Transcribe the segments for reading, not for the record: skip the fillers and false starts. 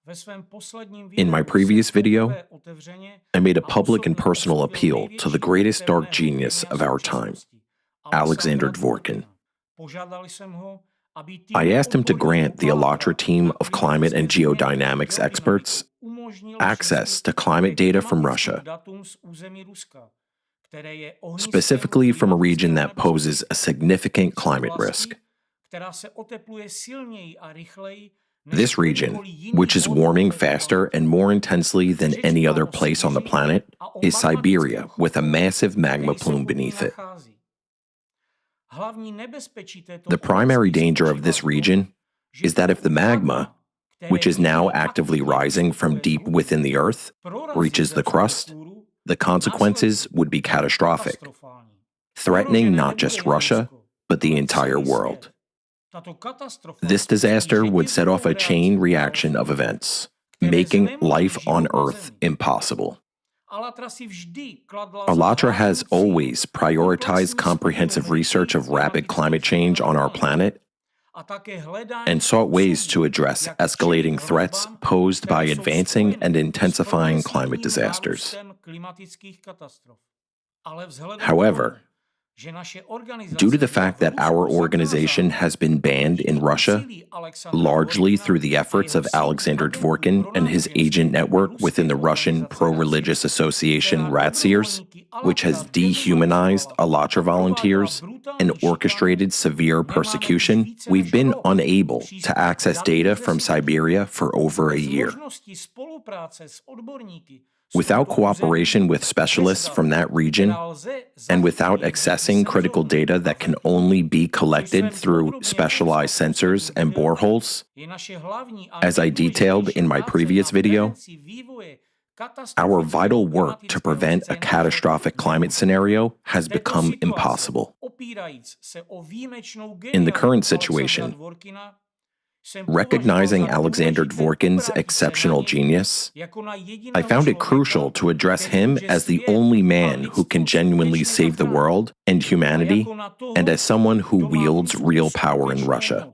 In my previous video, I made a public and personal appeal to the greatest dark genius of our time, Alexander Dvorkin. I asked him to grant the ALLATRA team of climate and geodynamics experts access to climate data from Russia, specifically from a region that poses a significant climate risk. This region, which is warming faster and more intensely than any other place on the planet, is Siberia, with a massive magma plume beneath it. The primary danger of this region is that if the magma, which is now actively rising from deep within the Earth, reaches the crust, the consequences would be catastrophic, threatening not just Russia, but the entire world. This disaster would set off a chain reaction of events, making life on Earth impossible. ALLATRA has always prioritized comprehensive research of rapid climate change on our planet and sought ways to address escalating threats posed by advancing and intensifying climate disasters. However, due to the fact that our organization has been banned in Russia, largely through the efforts of Alexander Dvorkin and his agent network within the Russian pro-religious association Ratsiers, which has dehumanized ALLATRA volunteers and orchestrated severe persecution, we've been unable to access data from Siberia for over a year. Without cooperation with specialists from that region, and without accessing critical data that can only be collected through specialized sensors and boreholes, as I detailed in my previous video, our vital work to prevent a catastrophic climate scenario has become impossible. In the current situation, recognizing Alexander Dvorkin's exceptional genius, I found it crucial to address him as the only man who can genuinely save the world and humanity, and as someone who wields real power in Russia.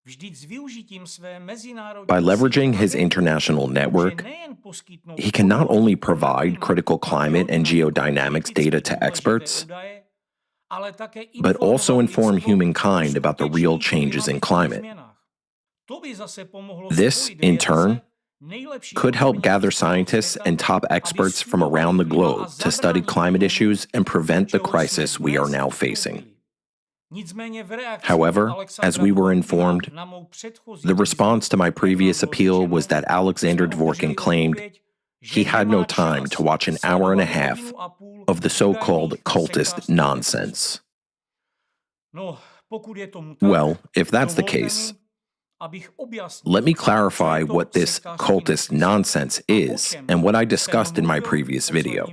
By leveraging his international network, he can not only provide critical climate and geodynamics data to experts, but also inform humankind about the real changes in climate. This, in turn, could help gather scientists and top experts from around the globe to study climate issues and prevent the crisis we are now facing. However, as we were informed, the response to my previous appeal was that Alexander Dvorkin claimed he had no time to watch an hour and a half of the so-called cultist nonsense. Well, if that's the case, let me clarify what this cultist nonsense is and what I discussed in my previous video.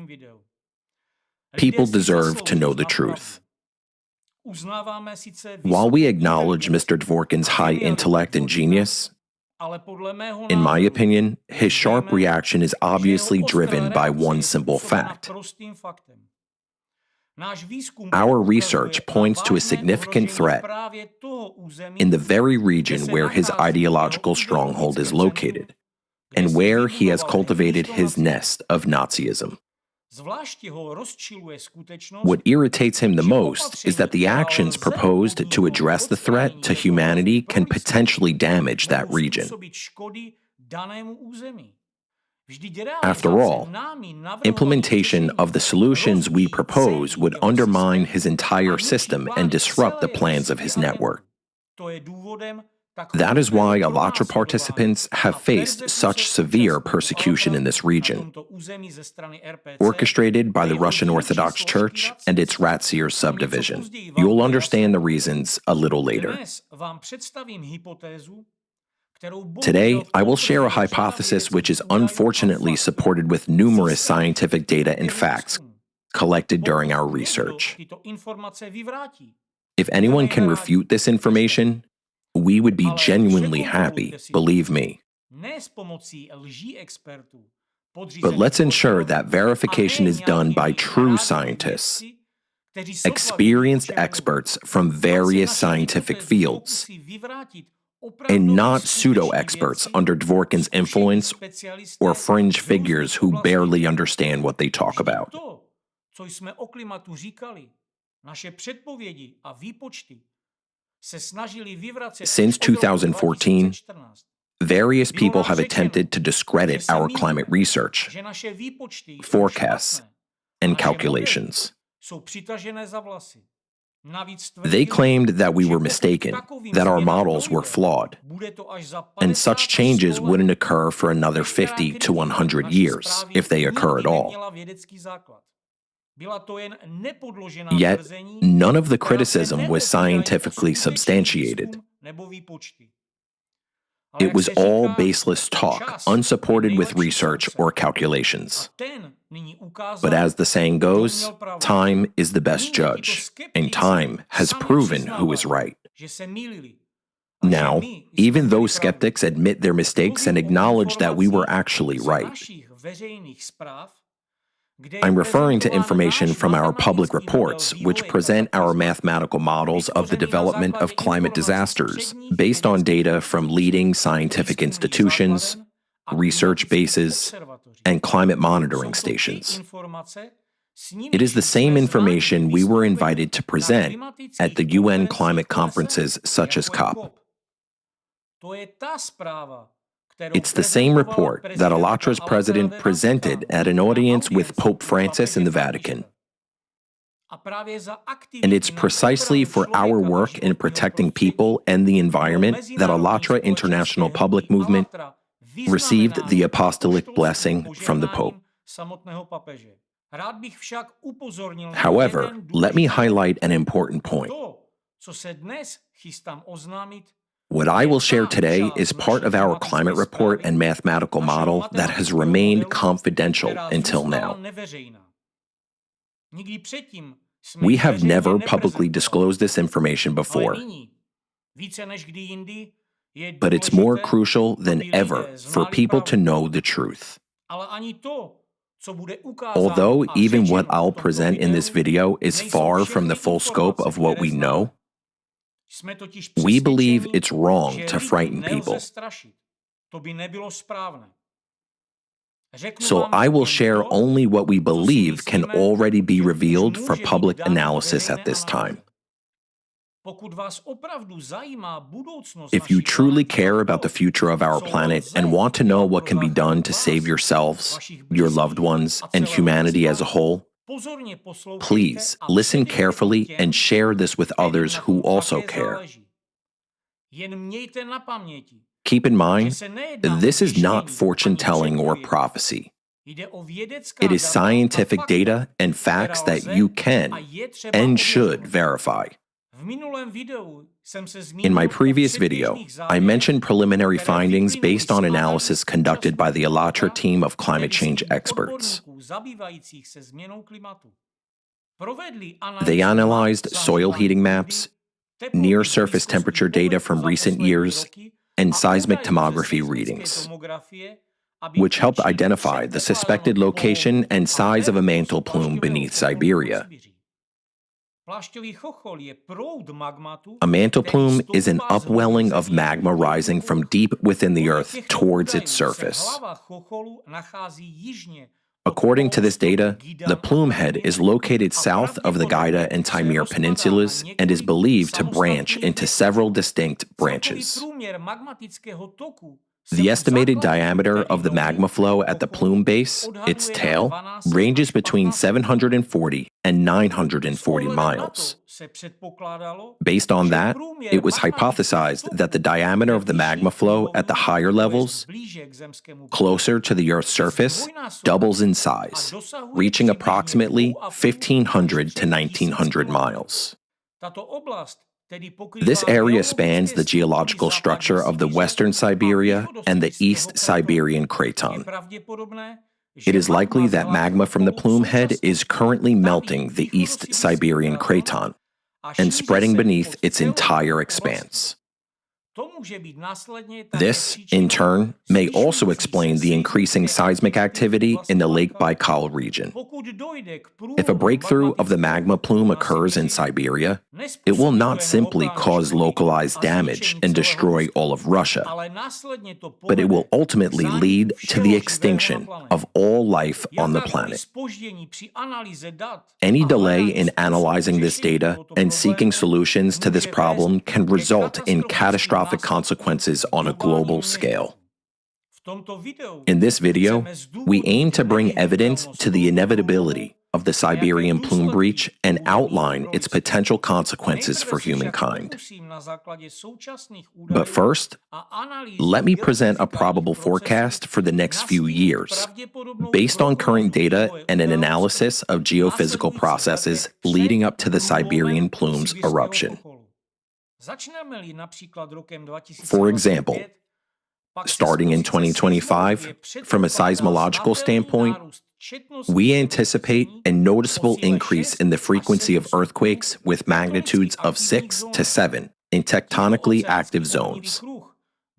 People deserve to know the truth. While we acknowledge Mr. Dvorkin's high intellect and genius, in my opinion, his sharp reaction is obviously driven by one simple fact. Our research points to a significant threat in the very region where his ideological stronghold is located, and where he has cultivated his nest of Nazism. What irritates him the most is that the actions proposed to address the threat to humanity can potentially damage that region. After all, implementation of the solutions we propose would undermine his entire system and disrupt the plans of his network. That is why ALLATRA participants have faced such severe persecution in this region, orchestrated by the Russian Orthodox Church and its Ratsiers subdivision. You'll understand the reasons a little later. Today, I will share a hypothesis which is unfortunately supported with numerous scientific data and facts collected during our research. If anyone can refute this information, we would be genuinely happy, believe me. But let's ensure that verification is done by true scientists, experienced experts from various scientific fields, and not pseudo-experts under Dvorkin's influence or fringe figures who barely understand what they talk about. Since 2014, various people have attempted to discredit our climate research, forecasts, and calculations. They claimed that we were mistaken, that our models were flawed, and such changes wouldn't occur for another 50 to 100 years, if they occur at all. Yet, none of the criticism was scientifically substantiated. It was all baseless talk, unsupported with research or calculations. But as the saying goes, time is the best judge, and time has proven who is right. Now, even those skeptics admit their mistakes and acknowledge that we were actually right. I'm referring to information from our public reports, which present our mathematical models of the development of climate disasters based on data from leading scientific institutions, research bases, and climate monitoring stations. It is the same information we were invited to present at the UN climate conferences such as COP. It's the same report that Allatra's president presented at an audience with Pope Francis in the Vatican. And it's precisely for our work in protecting people and the environment that Allatra International Public Movement received the apostolic blessing from the Pope. However, let me highlight an important point. What I will share today is part of our climate report and mathematical model that has remained confidential until now. We have never publicly disclosed this information before, but it's more crucial than ever for people to know the truth. Although even what I'll present in this video is far from the full scope of what we know, we believe it's wrong to frighten people. So I will share only what we believe can already be revealed for public analysis at this time. If you truly care about the future of our planet and want to know what can be done to save yourselves, your loved ones, and humanity as a whole, please listen carefully and share this with others who also care. Keep in mind, this is not fortune-telling or prophecy. It is scientific data and facts that you can and should verify. In my previous video, I mentioned preliminary findings based on analysis conducted by the Allatra team of climate change experts. They analyzed soil heating maps, near-surface temperature data from recent years, and seismic tomography readings, which helped identify the suspected location and size of a mantle plume beneath Siberia. A mantle plume is an upwelling of magma rising from deep within the Earth towards its surface. According to this data, the plume head is located south of the Gaida and Taimyr peninsulas and is believed to branch into several distinct branches. The estimated diameter of the magma flow at the plume base, its tail, ranges between 740 and 940 miles. Based on that, it was hypothesized that the diameter of the magma flow at the higher levels, closer to the Earth's surface, doubles in size, reaching approximately 1,500 to 1,900 miles. This area spans the geological structure of the Western Siberia and the East Siberian Craton. It is likely that magma from the plume head is currently melting the East Siberian Craton and spreading beneath its entire expanse. This, in turn, may also explain the increasing seismic activity in the Lake Baikal region. If a breakthrough of the magma plume occurs in Siberia, it will not simply cause localized damage and destroy all of Russia, but it will ultimately lead to the extinction of all life on the planet. Any delay in analyzing this data and seeking solutions to this problem can result in catastrophic consequences on a global scale. In this video, we aim to bring evidence to the inevitability of the Siberian plume breach and outline its potential consequences for humankind. But first, let me present a probable forecast for the next few years, based on current data and an analysis of geophysical processes leading up to the Siberian plume's eruption. For example, starting in 2025, from a seismological standpoint, we anticipate a noticeable increase in the frequency of earthquakes with magnitudes of 6 to 7 in tectonically active zones.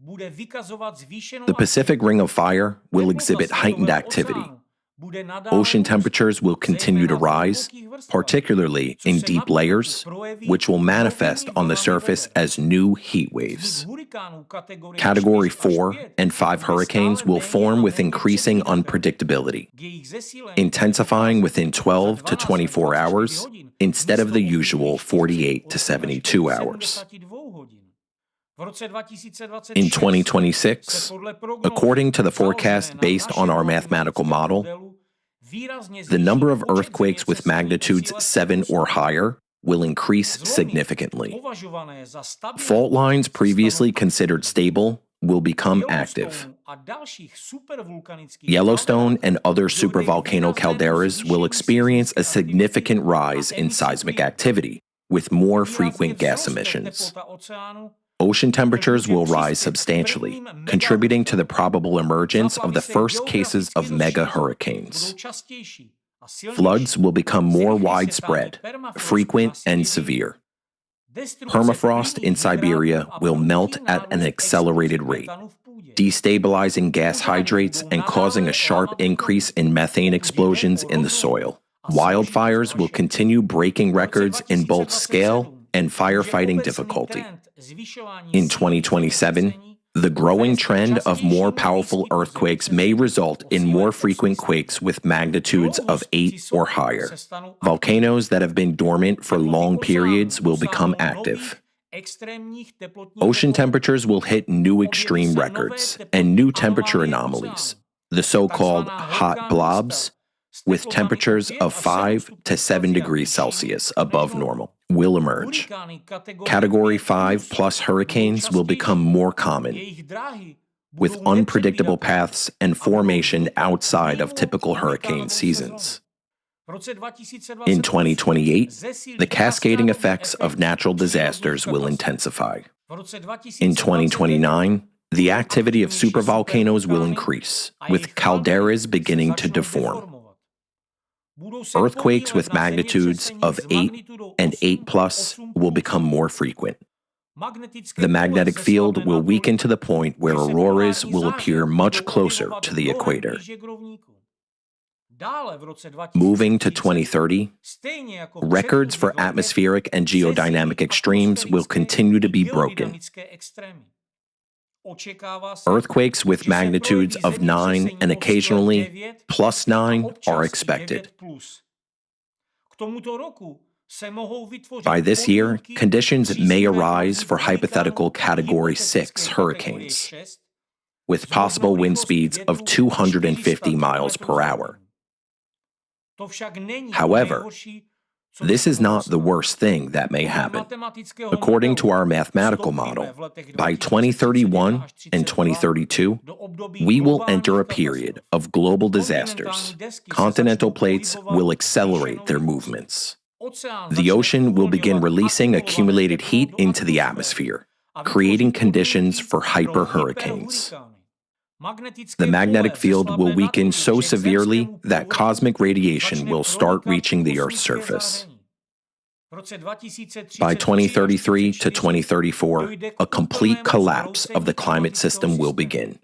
The Pacific Ring of Fire will exhibit heightened activity. Ocean temperatures will continue to rise, particularly in deep layers, which will manifest on the surface as new heat waves. Category 4 and 5 hurricanes will form with increasing unpredictability, intensifying within 12 to 24 hours instead of the usual 48 to 72 hours. In 2026, according to the forecast based on our mathematical model, the number of earthquakes with magnitudes 7 or higher will increase significantly. Fault lines previously considered stable will become active. Yellowstone and other supervolcano calderas will experience a significant rise in seismic activity, with more frequent gas emissions. Ocean temperatures will rise substantially, contributing to the probable emergence of the first cases of mega hurricanes. Floods will become more widespread, frequent, and severe. Permafrost in Siberia will melt at an accelerated rate, destabilizing gas hydrates and causing a sharp increase in methane explosions in the soil. Wildfires will continue breaking records in both scale and firefighting difficulty. In 2027, the growing trend of more powerful earthquakes may result in more frequent quakes with magnitudes of 8 or higher. Volcanoes that have been dormant for long periods will become active. Ocean temperatures will hit new extreme records and new temperature anomalies, the so-called hot blobs, with temperatures of 5 to 7 degrees Celsius above normal, will emerge. Category 5 plus hurricanes will become more common, with unpredictable paths and formation outside of typical hurricane seasons. In 2028, the cascading effects of natural disasters will intensify. In 2029, the activity of supervolcanoes will increase, with calderas beginning to deform. Earthquakes with magnitudes of 8 and 8 plus will become more frequent. The magnetic field will weaken to the point where auroras will appear much closer to the equator. Moving to 2030, records for atmospheric and geodynamic extremes will continue to be broken. Earthquakes with magnitudes of 9 and occasionally plus 9 are expected. By this year, conditions may arise for hypothetical Category 6 hurricanes, with possible wind speeds of 250 miles per hour. However, this is not the worst thing that may happen. According to our mathematical model, by 2031 and 2032, we will enter a period of global disasters. Continental plates will accelerate their movements. The ocean will begin releasing accumulated heat into the atmosphere, creating conditions for hyper-hurricanes. The magnetic field will weaken so severely that cosmic radiation will start reaching the Earth's surface. By 2033 to 2034, a complete collapse of the climate system will begin.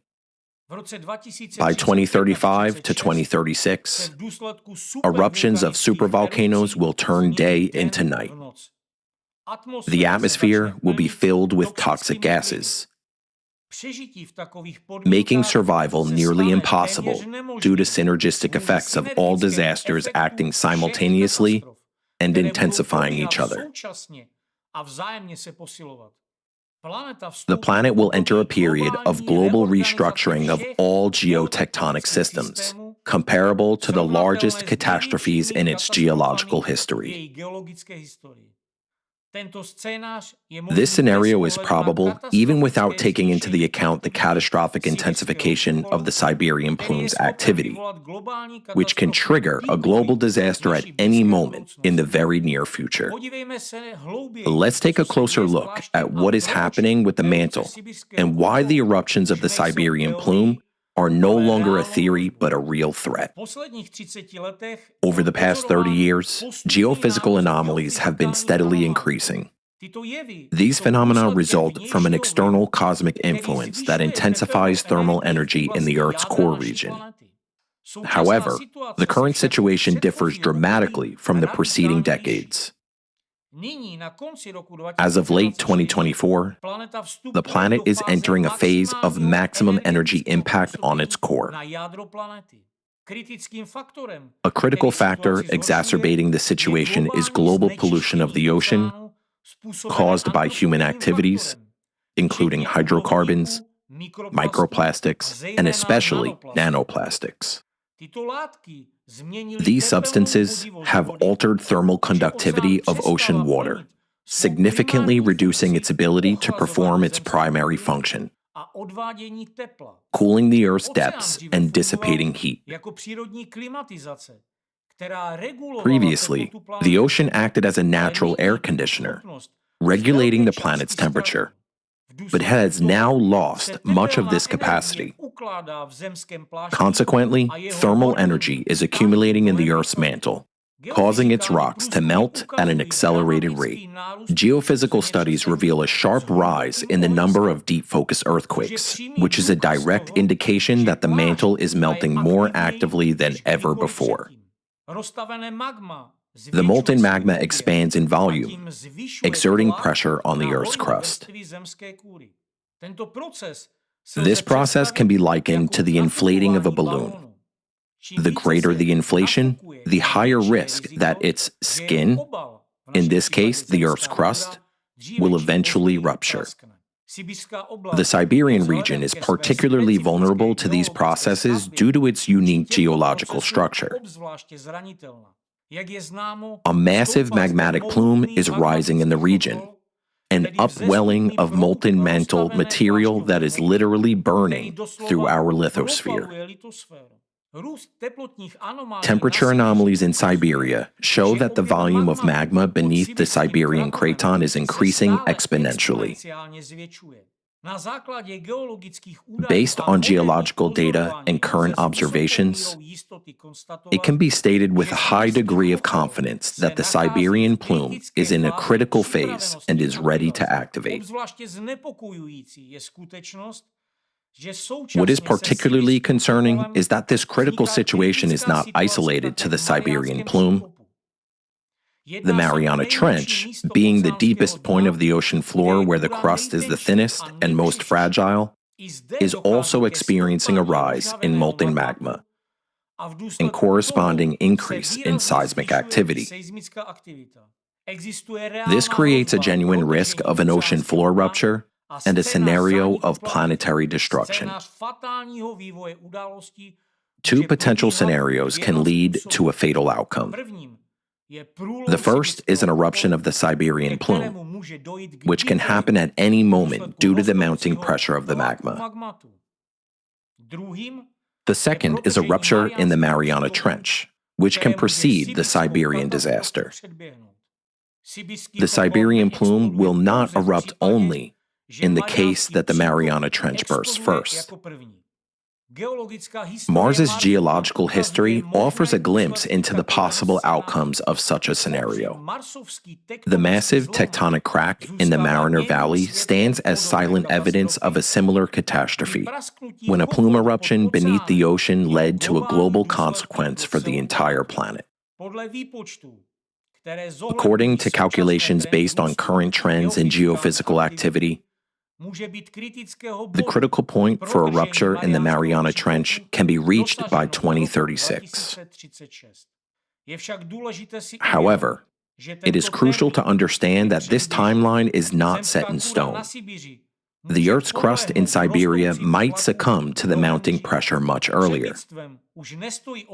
By 2035 to 2036, eruptions of supervolcanoes will turn day into night. The atmosphere will be filled with toxic gases, making survival nearly impossible due to synergistic effects of all disasters acting simultaneously and intensifying each other. The planet will enter a period of global restructuring of all geotectonic systems, comparable to the largest catastrophes in its geological history. This scenario is probable even without taking into the account the catastrophic intensification of the Siberian plume's activity, which can trigger a global disaster at any moment in the very near future. Let's take a closer look at what is happening with the mantle and why the eruptions of the Siberian plume are no longer a theory but a real threat. Over the past 30 years, geophysical anomalies have been steadily increasing. These phenomena result from an external cosmic influence that intensifies thermal energy in the Earth's core region. However, the current situation differs dramatically from the preceding decades. As of late 2024, the planet is entering a phase of maximum energy impact on its core. A critical factor exacerbating the situation is global pollution of the ocean caused by human activities, including hydrocarbons, microplastics, and especially nanoplastics. These substances have altered thermal conductivity of ocean water, significantly reducing its ability to perform its primary function, cooling the Earth's depths and dissipating heat. Previously, the ocean acted as a natural air conditioner, regulating the planet's temperature, but has now lost much of this capacity. Consequently, thermal energy is accumulating in the Earth's mantle, causing its rocks to melt at an accelerated rate. Geophysical studies reveal a sharp rise in the number of deep-focus earthquakes, which is a direct indication that the mantle is melting more actively than ever before. The molten magma expands in volume, exerting pressure on the Earth's crust. This process can be likened to the inflating of a balloon. The greater the inflation, the higher risk that its skin, in this case the Earth's crust, will eventually rupture. The Siberian region is particularly vulnerable to these processes due to its unique geological structure. A massive magmatic plume is rising in the region, an upwelling of molten mantle material that is literally burning through our lithosphere. Temperature anomalies in Siberia show that the volume of magma beneath the Siberian craton is increasing exponentially. Based on geological data and current observations, it can be stated with a high degree of confidence that the Siberian plume is in a critical phase and is ready to activate. What is particularly concerning is that this critical situation is not isolated to the Siberian plume. The Mariana Trench, being the deepest point of the ocean floor where the crust is the thinnest and most fragile, is also experiencing a rise in molten magma and corresponding increase in seismic activity. This creates a genuine risk of an ocean floor rupture and a scenario of planetary destruction. Two potential scenarios can lead to a fatal outcome. The first is an eruption of the Siberian plume, which can happen at any moment due to the mounting pressure of the magma. The second is a rupture in the Mariana Trench, which can precede the Siberian disaster. The Siberian plume will not erupt only in the case that the Mariana Trench bursts first. Mars's geological history offers a glimpse into the possible outcomes of such a scenario. The massive tectonic crack in the Mariner Valley stands as silent evidence of a similar catastrophe, when a plume eruption beneath the ocean led to a global consequence for the entire planet. According to calculations based on current trends in geophysical activity, the critical point for a rupture in the Mariana Trench can be reached by 2036. However, it is crucial to understand that this timeline is not set in stone. The Earth's crust in Siberia might succumb to the mounting pressure much earlier.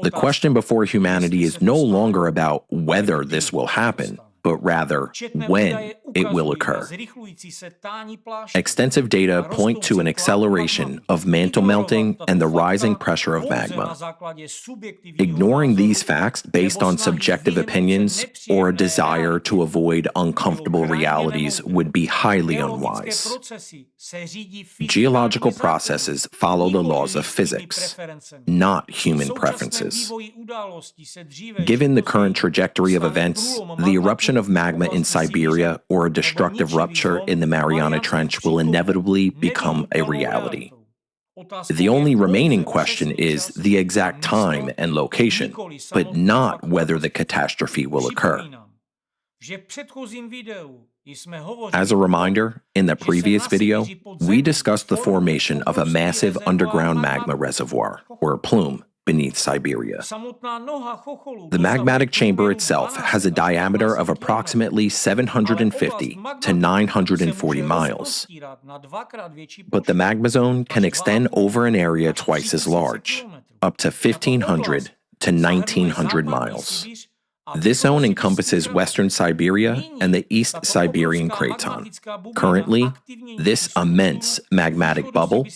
The question before humanity is no longer about whether this will happen, but rather when it will occur. Extensive data point to an acceleration of mantle melting and the rising pressure of magma. Ignoring these facts based on subjective opinions or a desire to avoid uncomfortable realities would be highly unwise. Geological processes follow the laws of physics, not human preferences. Given the current trajectory of events, the eruption of magma in Siberia or a destructive rupture in the Mariana Trench will inevitably become a reality. The only remaining question is the exact time and location, but not whether the catastrophe will occur. As a reminder, in the previous video, we discussed the formation of a massive underground magma reservoir, or plume, beneath Siberia. The magmatic chamber itself has a diameter of approximately 750 to 940 miles, but the magma zone can extend over an area twice as large, up to 1,500 to 1,900 miles. This zone encompasses western Siberia and the East Siberian Craton. Currently, this immense magmatic bubble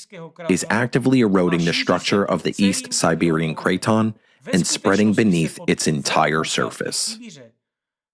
is actively eroding the structure of the East Siberian Craton and spreading beneath its entire surface.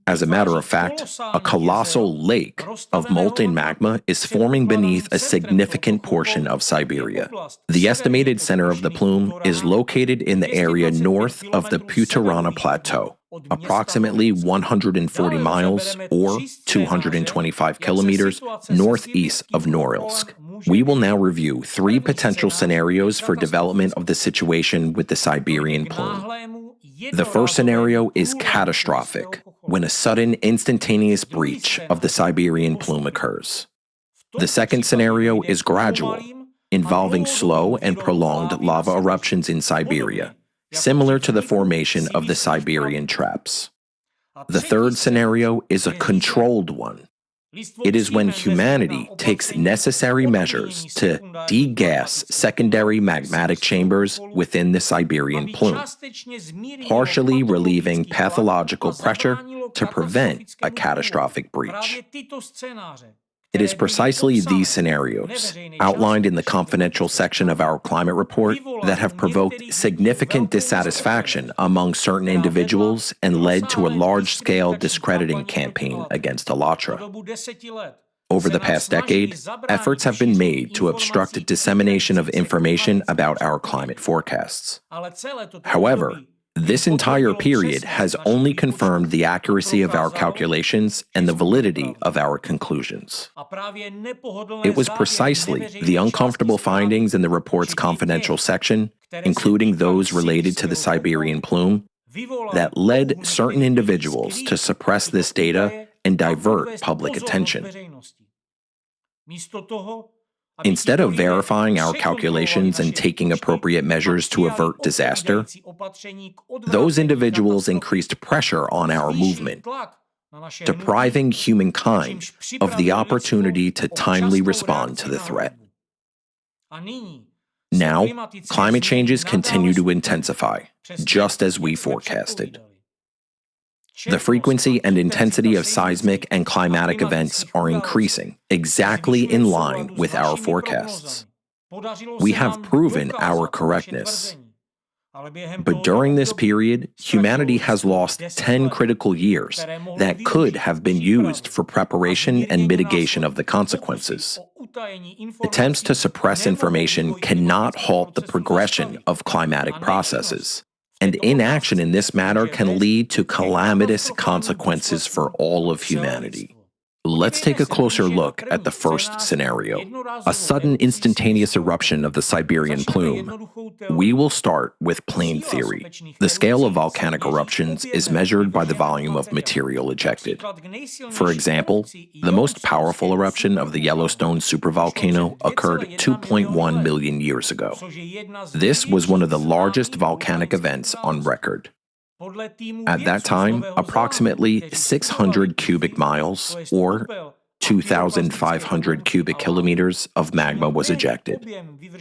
As a matter of fact, a colossal lake of molten magma is forming beneath a significant portion of Siberia. The estimated center of the plume is located in the area north of the Putarana Plateau, approximately 140 miles or 225 kilometers northeast of Norilsk. We will now review 3 potential scenarios for development of the situation with the Siberian plume. The first scenario is catastrophic, when a sudden instantaneous breach of the Siberian plume occurs. The second scenario is gradual, involving slow and prolonged lava eruptions in Siberia, similar to the formation of the Siberian traps. The third scenario is a controlled one. It is when humanity takes necessary measures to degas secondary magmatic chambers within the Siberian plume, partially relieving pathological pressure to prevent a catastrophic breach. It is precisely these scenarios, outlined in the confidential section of our climate report, that have provoked significant dissatisfaction among certain individuals and led to a large-scale discrediting campaign against Alatra. Over the past decade, efforts have been made to obstruct dissemination of information about our climate forecasts. However, this entire period has only confirmed the accuracy of our calculations and the validity of our conclusions. It was precisely the uncomfortable findings in the report's confidential section, including those related to the Siberian plume, that led certain individuals to suppress this data and divert public attention. Instead of verifying our calculations and taking appropriate measures to avert disaster, those individuals increased pressure on our movement, depriving humankind of the opportunity to timely respond to the threat. Now, climate changes continue to intensify, just as we forecasted. The frequency and intensity of seismic and climatic events are increasing, exactly in line with our forecasts. We have proven our correctness. But during this period, humanity has lost 10 critical years that could have been used for preparation and mitigation of the consequences. Attempts to suppress information cannot halt the progression of climatic processes, and inaction in this matter can lead to calamitous consequences for all of humanity. Let's take a closer look at the first scenario, a sudden instantaneous eruption of the Siberian plume. We will start with plane theory. The scale of volcanic eruptions is measured by the volume of material ejected. For example, the most powerful eruption of the Yellowstone supervolcano occurred 2.1 million years ago. This was one of the largest volcanic events on record. At that time, approximately 600 cubic miles, or 2,500 cubic kilometers, of magma was ejected.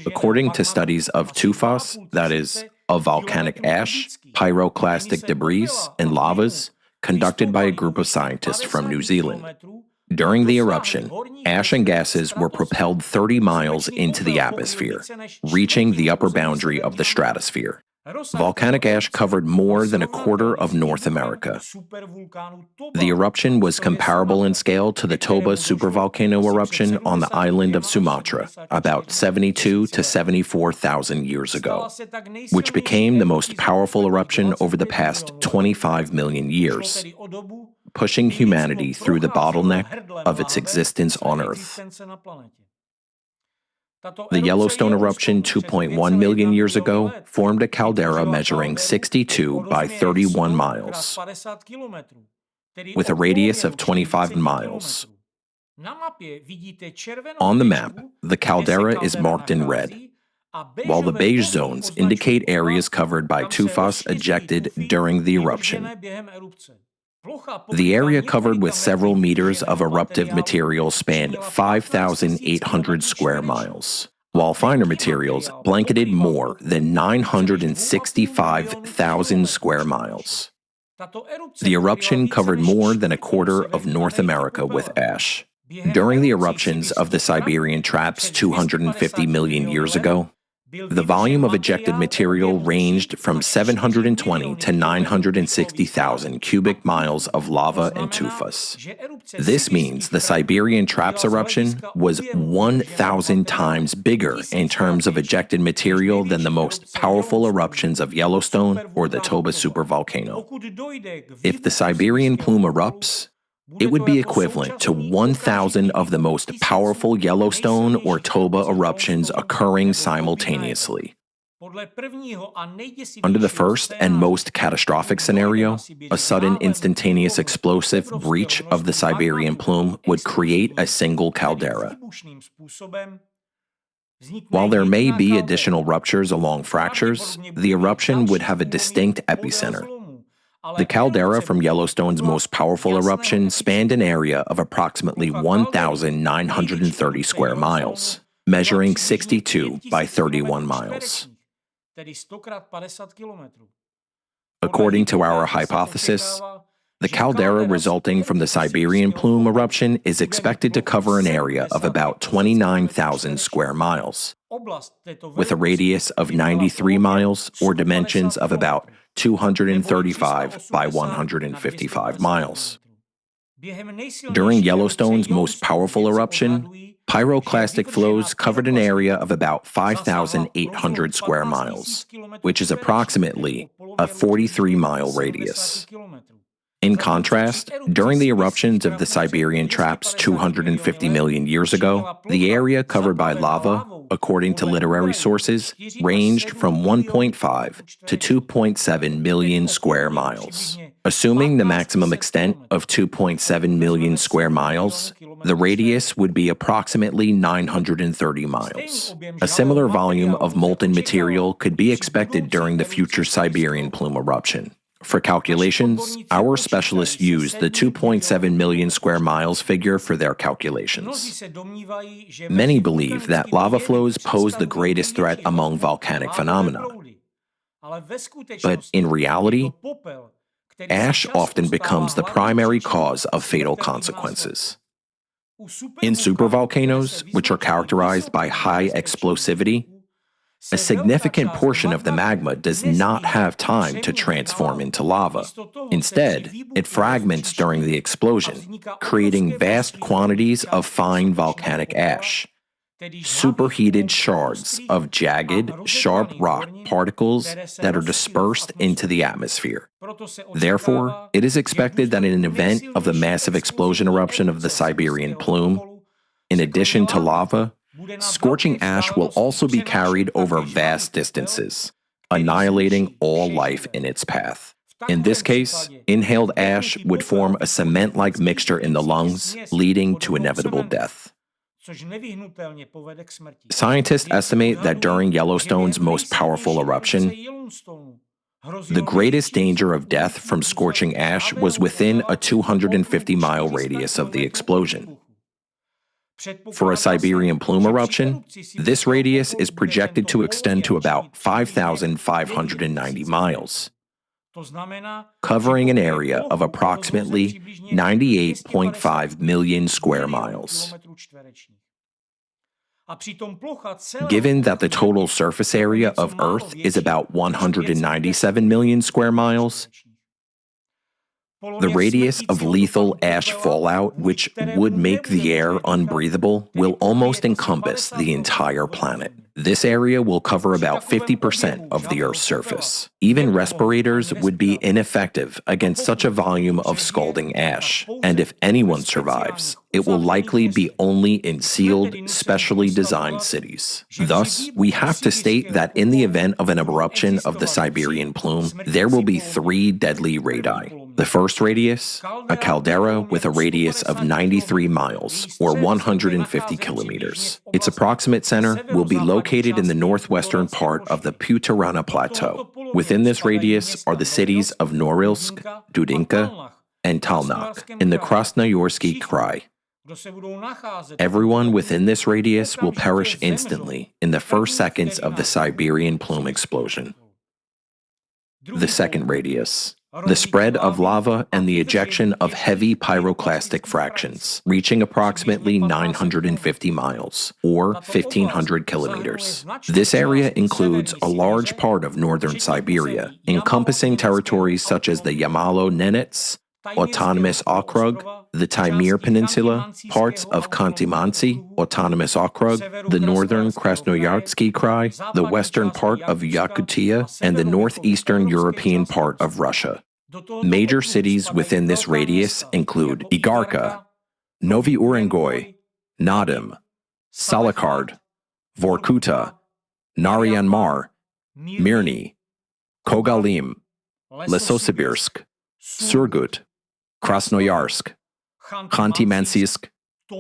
According to studies of tufas, that is, of volcanic ash, pyroclastic debris, and lavas, conducted by a group of scientists from New Zealand. During the eruption, ash and gases were propelled 30 miles into the atmosphere, reaching the upper boundary of the stratosphere. Volcanic ash covered more than a quarter of North America. The eruption was comparable in scale to the Toba supervolcano eruption on the island of Sumatra about 72 to 74,000 years ago, which became the most powerful eruption over the past 25 million years, pushing humanity through the bottleneck of its existence on Earth. The Yellowstone eruption 2.1 million years ago formed a caldera measuring 62 by 31 miles, with a radius of 25 miles. On the map, the caldera is marked in red, while the beige zones indicate areas covered by tufas ejected during the eruption. The area covered with several meters of eruptive material spanned 5,800 square miles, while finer materials blanketed more than 965,000 square miles. The eruption covered more than a quarter of North America with ash. During the eruptions of the Siberian traps 250 million years ago, the volume of ejected material ranged from 720 to 960,000 cubic miles of lava and tufas. This means the Siberian traps eruption was 1,000 times bigger in terms of ejected material than the most powerful eruptions of Yellowstone or the Toba supervolcano. If the Siberian plume erupts, it would be equivalent to 1,000 of the most powerful Yellowstone or Toba eruptions occurring simultaneously. Under the first and most catastrophic scenario, a sudden instantaneous explosive breach of the Siberian plume would create a single caldera. While there may be additional ruptures along fractures, the eruption would have a distinct epicenter. The caldera from Yellowstone's most powerful eruption spanned an area of approximately 1,930 square miles, measuring 62 by 31 miles. According to our hypothesis, the caldera resulting from the Siberian plume eruption is expected to cover an area of about 29,000 square miles, with a radius of 93 miles or dimensions of about 235 by 155 miles. During Yellowstone's most powerful eruption, pyroclastic flows covered an area of about 5,800 square miles, which is approximately a 43-mile radius. In contrast, during the eruptions of the Siberian traps 250 million years ago, the area covered by lava, according to literary sources, ranged from 1.5 to 2.7 million square miles. Assuming the maximum extent of 2.7 million square miles, the radius would be approximately 930 miles. A similar volume of molten material could be expected during the future Siberian plume eruption. For calculations, our specialists used the 2.7 million square miles figure for their calculations. Many believe that lava flows pose the greatest threat among volcanic phenomena. But in reality, ash often becomes the primary cause of fatal consequences. In supervolcanoes, which are characterized by high explosivity, A significant portion of the magma does not have time to transform into lava. Instead, it fragments during the explosion, creating vast quantities of fine volcanic ash, superheated shards of jagged, sharp rock particles that are dispersed into the atmosphere. Therefore, it is expected that in an event of the massive explosion eruption of the Siberian plume, in addition to lava, scorching ash will also be carried over vast distances, annihilating all life in its path. In this case, inhaled ash would form a cement-like mixture in the lungs, leading to inevitable death. Scientists estimate that during Yellowstone's most powerful eruption, the greatest danger of death from scorching ash was within a 250-mile radius of the explosion. For a Siberian plume eruption, this radius is projected to extend to about 5,590 miles, covering an area of approximately 98.5 million square miles. Given that the total surface area of Earth is about 197 million square miles, the radius of lethal ash fallout, which would make the air unbreathable, will almost encompass the entire planet. This area will cover about 50% of the Earth's surface. Even respirators would be ineffective against such a volume of scalding ash, and if anyone survives, it will likely be only in sealed, specially designed cities. Thus, we have to state that in the event of an eruption of the Siberian plume, there will be 3 deadly radii. The first radius, a caldera with a radius of 93 miles, or 150 kilometers. Its approximate center will be located in the northwestern part of the Putarana Plateau. Within this radius are the cities of Norilsk, Dudinka, and Talnak in the Krasnoyarsky Krai. Everyone within this radius will perish instantly in the first seconds of the Siberian plume explosion. The second radius, the spread of lava and the ejection of heavy pyroclastic fractions, reaching approximately 950 miles, or 1,500 kilometers. This area includes a large part of northern Siberia, encompassing territories such as the Yamalo-Nenets Autonomous Okrug, the Taimyr Peninsula, parts of Khanty-Mansi Autonomous Okrug, the northern Krasnoyarsky Krai, the western part of Yakutia, and the northeastern European part of Russia. Major cities within this radius include Igarka, Novy Urengoy, Nadim, Salakard, Vorkuta, Naryan Mar, Mirny, Kogalim, Lesosibirsk, Surgut, Krasnoyarsk, Khanty-Mansiysk,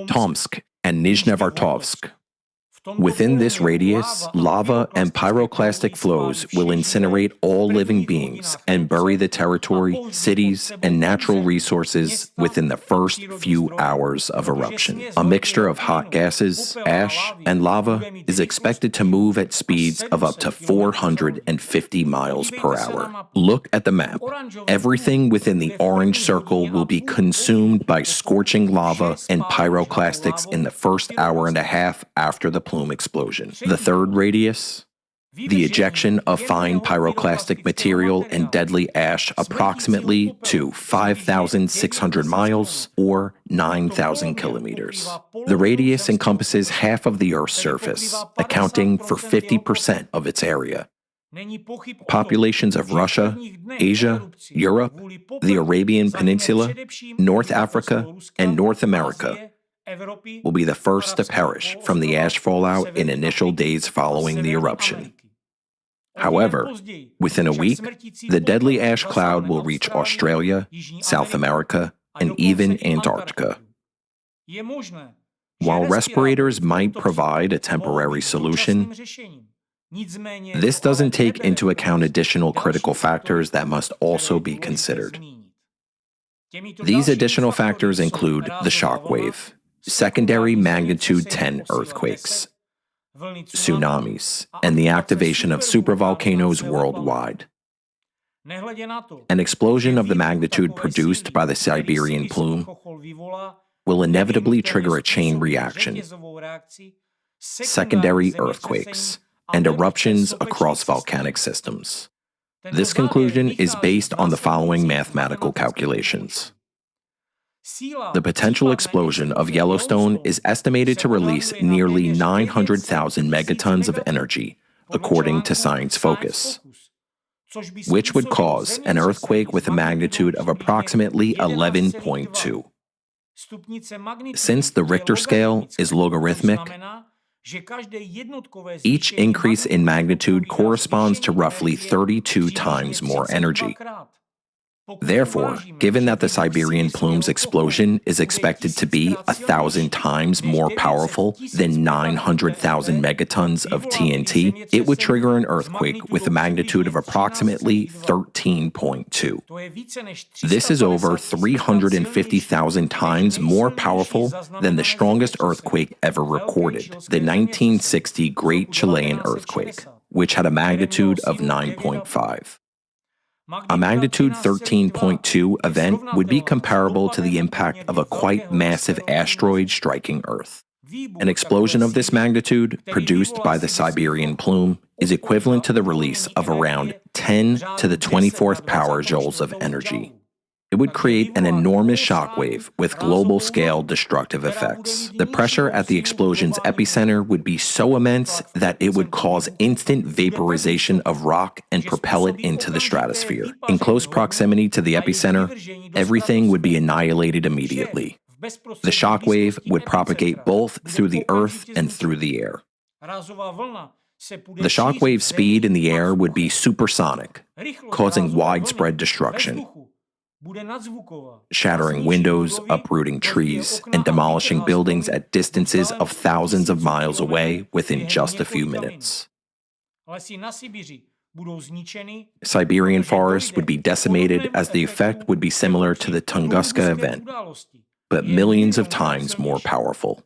Tomsk, and Nizhnevartovsk. Within this radius, lava and pyroclastic flows will incinerate all living beings and bury the territory, cities, and natural resources within the first few hours of eruption. A mixture of hot gases, ash, and lava is expected to move at speeds of up to 450 miles per hour. Look at the map. Everything within the orange circle will be consumed by scorching lava and pyroclastics in the first hour and a half after the plume explosion. The third radius, the ejection of fine pyroclastic material and deadly ash approximately to 5,600 miles or 9,000 kilometers. The radius encompasses half of the Earth's surface, accounting for 50% of its area. Populations of Russia, Asia, Europe, the Arabian Peninsula, North Africa, and North America will be the first to perish from the ash fallout in initial days following the eruption. However, within a week, the deadly ash cloud will reach Australia, South America, and even Antarctica. While respirators might provide a temporary solution, this doesn't take into account additional critical factors that must also be considered. These additional factors include the shock wave, secondary magnitude 10 earthquakes, tsunamis, and the activation of supervolcanoes worldwide. An explosion of the magnitude produced by the Siberian plume will inevitably trigger a chain reaction, secondary earthquakes, and eruptions across volcanic systems. This conclusion is based on the following mathematical calculations. The potential explosion of Yellowstone is estimated to release nearly 900,000 megatons of energy, according to Science Focus, which would cause an earthquake with a magnitude of approximately 11.2. Since the Richter scale is logarithmic, each increase in magnitude corresponds to roughly 32 times more energy. Therefore, given that the Siberian plume's explosion is expected to be 1,000 times more powerful than 900,000 megatons of TNT, it would trigger an earthquake with a magnitude of approximately 13.2. This is over 350,000 times more powerful than the strongest earthquake ever recorded, the 1960 Great Chilean Earthquake, which had a magnitude of 9.5. A magnitude 13.2 event would be comparable to the impact of a quite massive asteroid striking Earth. An explosion of this magnitude, produced by the Siberian plume, is equivalent to the release of around 10 to the 24th power joules of energy. It would create an enormous shockwave with global-scale destructive effects. The pressure at the explosion's epicenter would be so immense that it would cause instant vaporization of rock and propel it into the stratosphere. In close proximity to the epicenter, everything would be annihilated immediately. The shockwave would propagate both through the earth and through the air. The shockwave speed in the air would be supersonic, causing widespread destruction, shattering windows, uprooting trees, and demolishing buildings at distances of thousands of miles away within just a few minutes. Siberian forests would be decimated as the effect would be similar to the Tunguska event, but millions of times more powerful.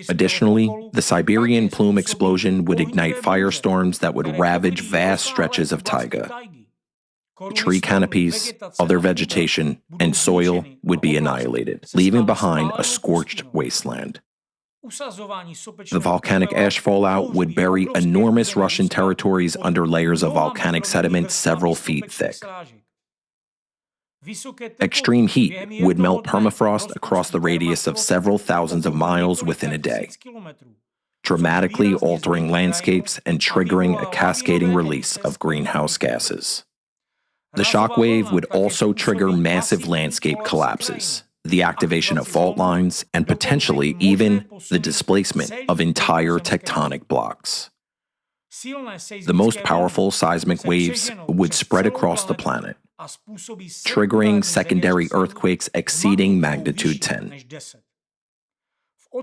Additionally, the Siberian plume explosion would ignite firestorms that would ravage vast stretches of taiga. Tree canopies, other vegetation, and soil would be annihilated, leaving behind a scorched wasteland. The volcanic ash fallout would bury enormous Russian territories under layers of volcanic sediment several feet thick. Extreme heat would melt permafrost across the radius of several thousands of miles within a day, dramatically altering landscapes and triggering a cascading release of greenhouse gases. The shockwave would also trigger massive landscape collapses, the activation of fault lines, and potentially even the displacement of entire tectonic blocks. The most powerful seismic waves would spread across the planet, triggering secondary earthquakes exceeding magnitude 10.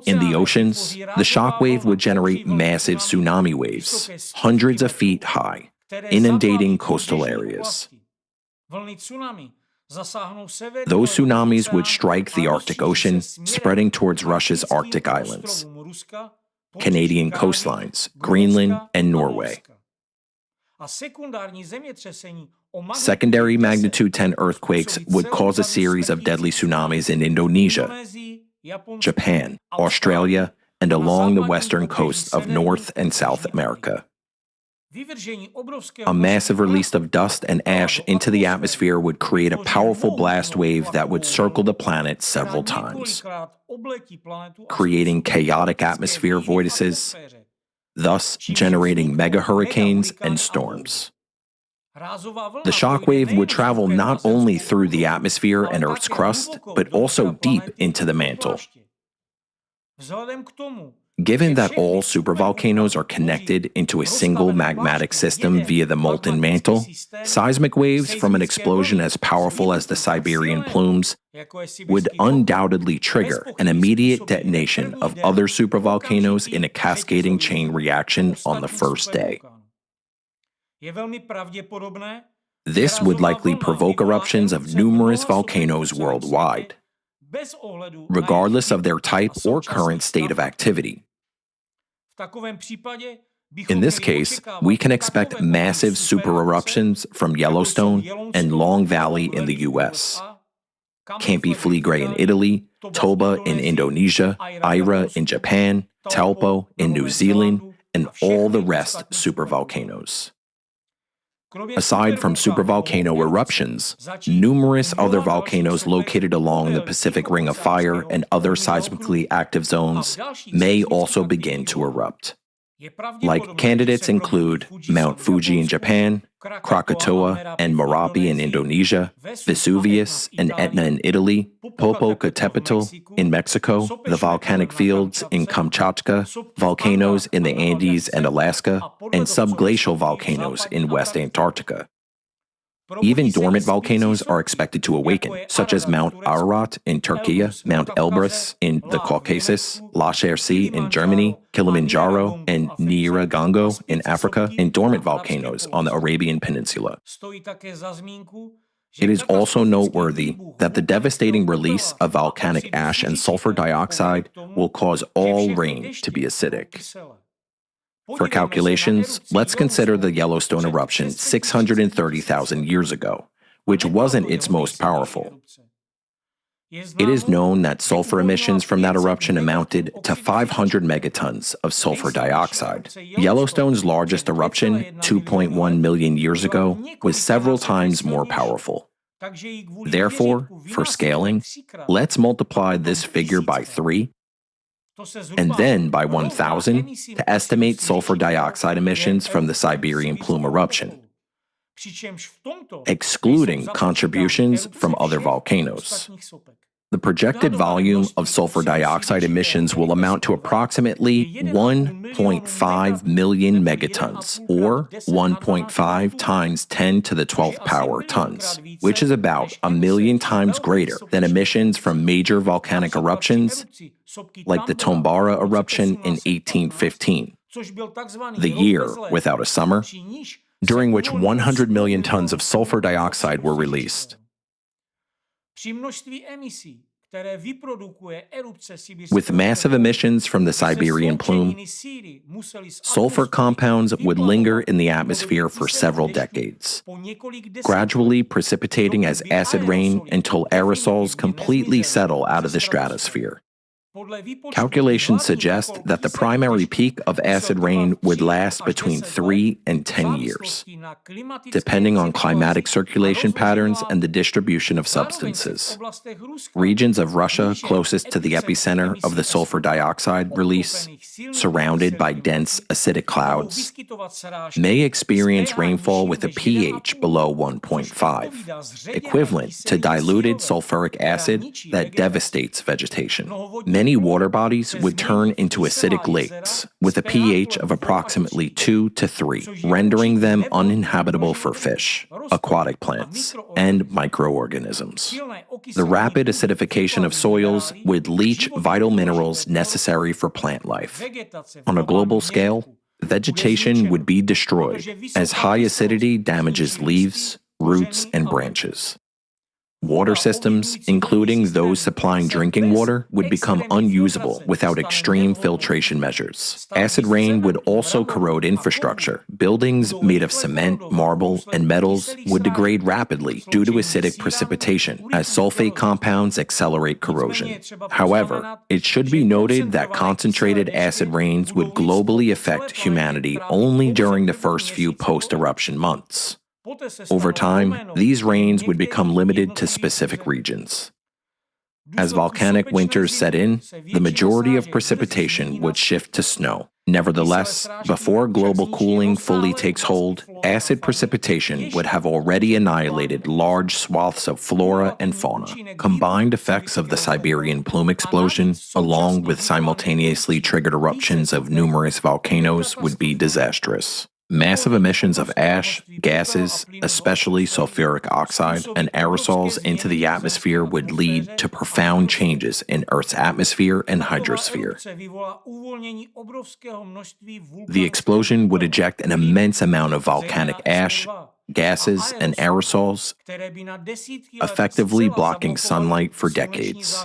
In the oceans, the shockwave would generate massive tsunami waves, hundreds of feet high, inundating coastal areas. Those tsunamis would strike the Arctic Ocean, spreading towards Russia's Arctic islands, Canadian coastlines, Greenland, and Norway. Secondary magnitude 10 earthquakes would cause a series of deadly tsunamis in Indonesia, Japan, Australia, and along the western coasts of North and South America. A massive release of dust and ash into the atmosphere would create a powerful blast wave that would circle the planet several times, creating chaotic atmosphere vortices, thus generating mega hurricanes and storms. The shockwave would travel not only through the atmosphere and Earth's crust, but also deep into the mantle. Given that all supervolcanoes are connected into a single magmatic system via the molten mantle, seismic waves from an explosion as powerful as the Siberian plumes would undoubtedly trigger an immediate detonation of other supervolcanoes in a cascading chain reaction on the first day. This would likely provoke eruptions of numerous volcanoes worldwide, regardless of their type or current state of activity. In this case, we can expect massive supereruptions from Yellowstone and Long Valley in the US, Campi Flegrei in Italy, Toba in Indonesia, Aira in Japan, Taupo in New Zealand, and all the rest supervolcanoes. Aside from supervolcano eruptions, numerous other volcanoes located along the Pacific Ring of Fire and other seismically active zones may also begin to erupt. Like candidates include Mount Fuji in Japan, Krakatoa and Merapi in Indonesia, Vesuvius and Etna in Italy, Popocatépetl in Mexico, the volcanic fields in Kamchatka, volcanoes in the Andes and Alaska, and subglacial volcanoes in West Antarctica. Even dormant volcanoes are expected to awaken, such as Mount Ararat in Turkey, Mount Elbrus in the Caucasus, Lhasa in Germany, Kilimanjaro and Nyiragongo in Africa, and dormant volcanoes on the Arabian Peninsula. It is also noteworthy that the devastating release of volcanic ash and sulfur dioxide will cause all rain to be acidic. For calculations, let's consider the Yellowstone eruption 630,000 years ago, which wasn't its most powerful. It is known that sulfur emissions from that eruption amounted to 500 megatons of sulfur dioxide. Yellowstone's largest eruption, 2.1 million years ago, was several times more powerful. Therefore, for scaling, let's multiply this figure by 3 and then by 1,000 to estimate sulfur dioxide emissions from the Siberian plume eruption, excluding contributions from other volcanoes. The projected volume of sulfur dioxide emissions will amount to approximately 1.5 million megatons, or 1.5 times 10 to the 12th power tons, which is about 1 million times greater than emissions from major volcanic eruptions like the Tombara eruption in 1815, the year without a summer, during which 100 million tons of sulfur dioxide were released. With massive emissions from the Siberian plume, sulfur compounds would linger in the atmosphere for several decades, gradually precipitating as acid rain until aerosols completely settle out of the stratosphere. Calculations suggest that the primary peak of acid rain would last between 3 and 10 years, depending on climatic circulation patterns and the distribution of substances. Regions of Russia closest to the epicenter of the sulfur dioxide release, surrounded by dense acidic clouds, may experience rainfall with a pH below 1.5, equivalent to diluted sulfuric acid that devastates vegetation. Many water bodies would turn into acidic lakes with a pH of approximately 2 to 3, rendering them uninhabitable for fish, aquatic plants, and microorganisms. The rapid acidification of soils would leach vital minerals necessary for plant life. On a global scale, vegetation would be destroyed as high acidity damages leaves, roots, and branches. Water systems, including those supplying drinking water, would become unusable without extreme filtration measures. Acid rain would also corrode infrastructure. Buildings made of cement, marble, and metals would degrade rapidly due to acidic precipitation, as sulfate compounds accelerate corrosion. However, it should be noted that concentrated acid rains would globally affect humanity only during the first few post-eruption months. Over time, these rains would become limited to specific regions. As volcanic winters set in, the majority of precipitation would shift to snow. Nevertheless, before global cooling fully takes hold, acid precipitation would have already annihilated large swaths of flora and fauna. Combined effects of the Siberian plume explosion, along with simultaneously triggered eruptions of numerous volcanoes, would be disastrous. Massive emissions of ash, gases, especially sulfuric oxide, and aerosols into the atmosphere would lead to profound changes in Earth's atmosphere and hydrosphere. The explosion would eject an immense amount of volcanic ash, gases, and aerosols, effectively blocking sunlight for decades.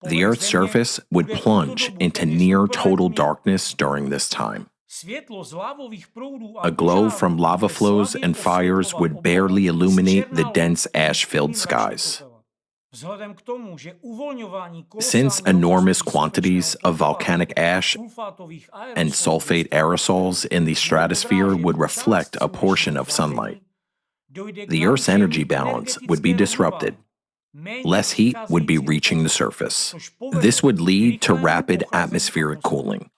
The Earth's surface would plunge into near-total darkness during this time. A glow from lava flows and fires would barely illuminate the dense ash-filled skies. Since enormous quantities of volcanic ash and sulfate aerosols in the stratosphere would reflect a portion of sunlight, the Earth's energy balance would be disrupted. Less heat would be reaching the surface. This would lead to rapid atmospheric cooling,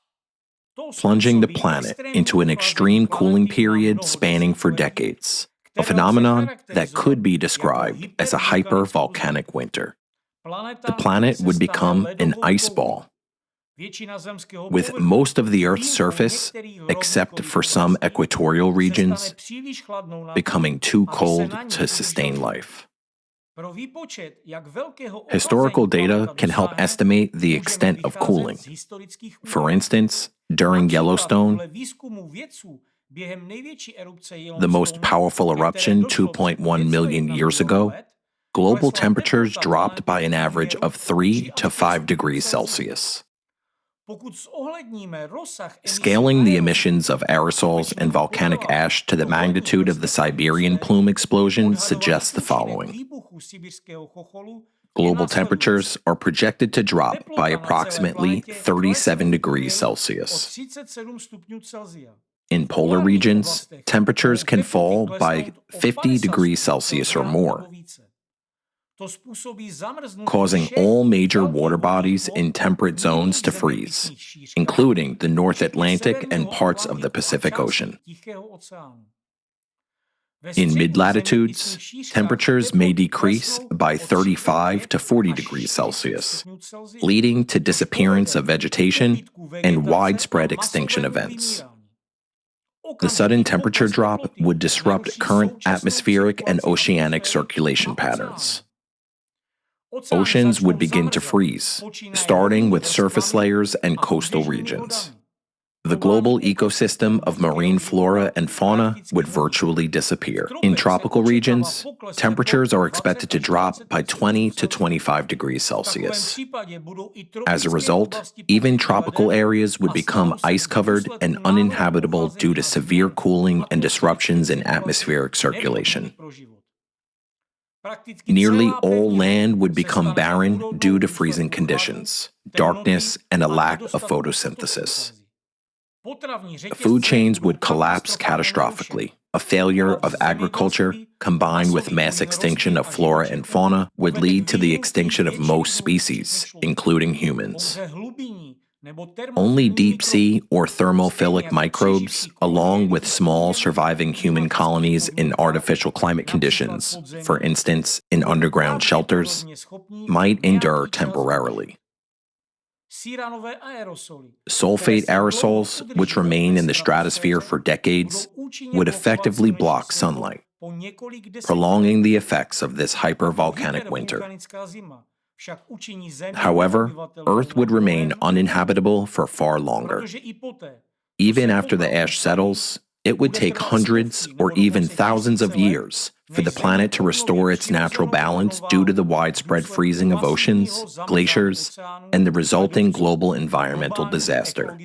plunging the planet into an extreme cooling period spanning for decades, a phenomenon that could be described as a hypervolcanic winter. The planet would become an ice ball, with most of the Earth's surface, except for some equatorial regions, becoming too cold to sustain life. Historical data can help estimate the extent of cooling. For instance, during Yellowstone, the most powerful eruption 2.1 million years ago, global temperatures dropped by an average of 3 to 5 degrees Celsius. Scaling the emissions of aerosols and volcanic ash to the magnitude of the Siberian plume explosion suggests the following. Global temperatures are projected to drop by approximately 37 degrees Celsius. In polar regions, temperatures can fall by 50 degrees Celsius or more, causing all major water bodies in temperate zones to freeze, including the North Atlantic and parts of the Pacific Ocean. In mid-latitudes, temperatures may decrease by 35 to 40 degrees Celsius, leading to disappearance of vegetation and widespread extinction events. The sudden temperature drop would disrupt current atmospheric and oceanic circulation patterns. Oceans would begin to freeze, starting with surface layers and coastal regions. The global ecosystem of marine flora and fauna would virtually disappear. In tropical regions, temperatures are expected to drop by 20 to 25 degrees Celsius. As a result, even tropical areas would become ice-covered and uninhabitable due to severe cooling and disruptions in atmospheric circulation. Nearly all land would become barren due to freezing conditions, darkness, and a lack of photosynthesis. Food chains would collapse catastrophically. A failure of agriculture, combined with mass extinction of flora and fauna, would lead to the extinction of most species, including humans. Only deep-sea or thermophilic microbes, along with small surviving human colonies in artificial climate conditions, for instance in underground shelters, might endure temporarily. Sulfate aerosols, which remain in the stratosphere for decades, would effectively block sunlight, prolonging the effects of this hypervolcanic winter. However, Earth would remain uninhabitable for far longer. Even after the ash settles, it would take hundreds or even thousands of years for the planet to restore its natural balance due to the widespread freezing of oceans, glaciers, and the resulting global environmental disaster.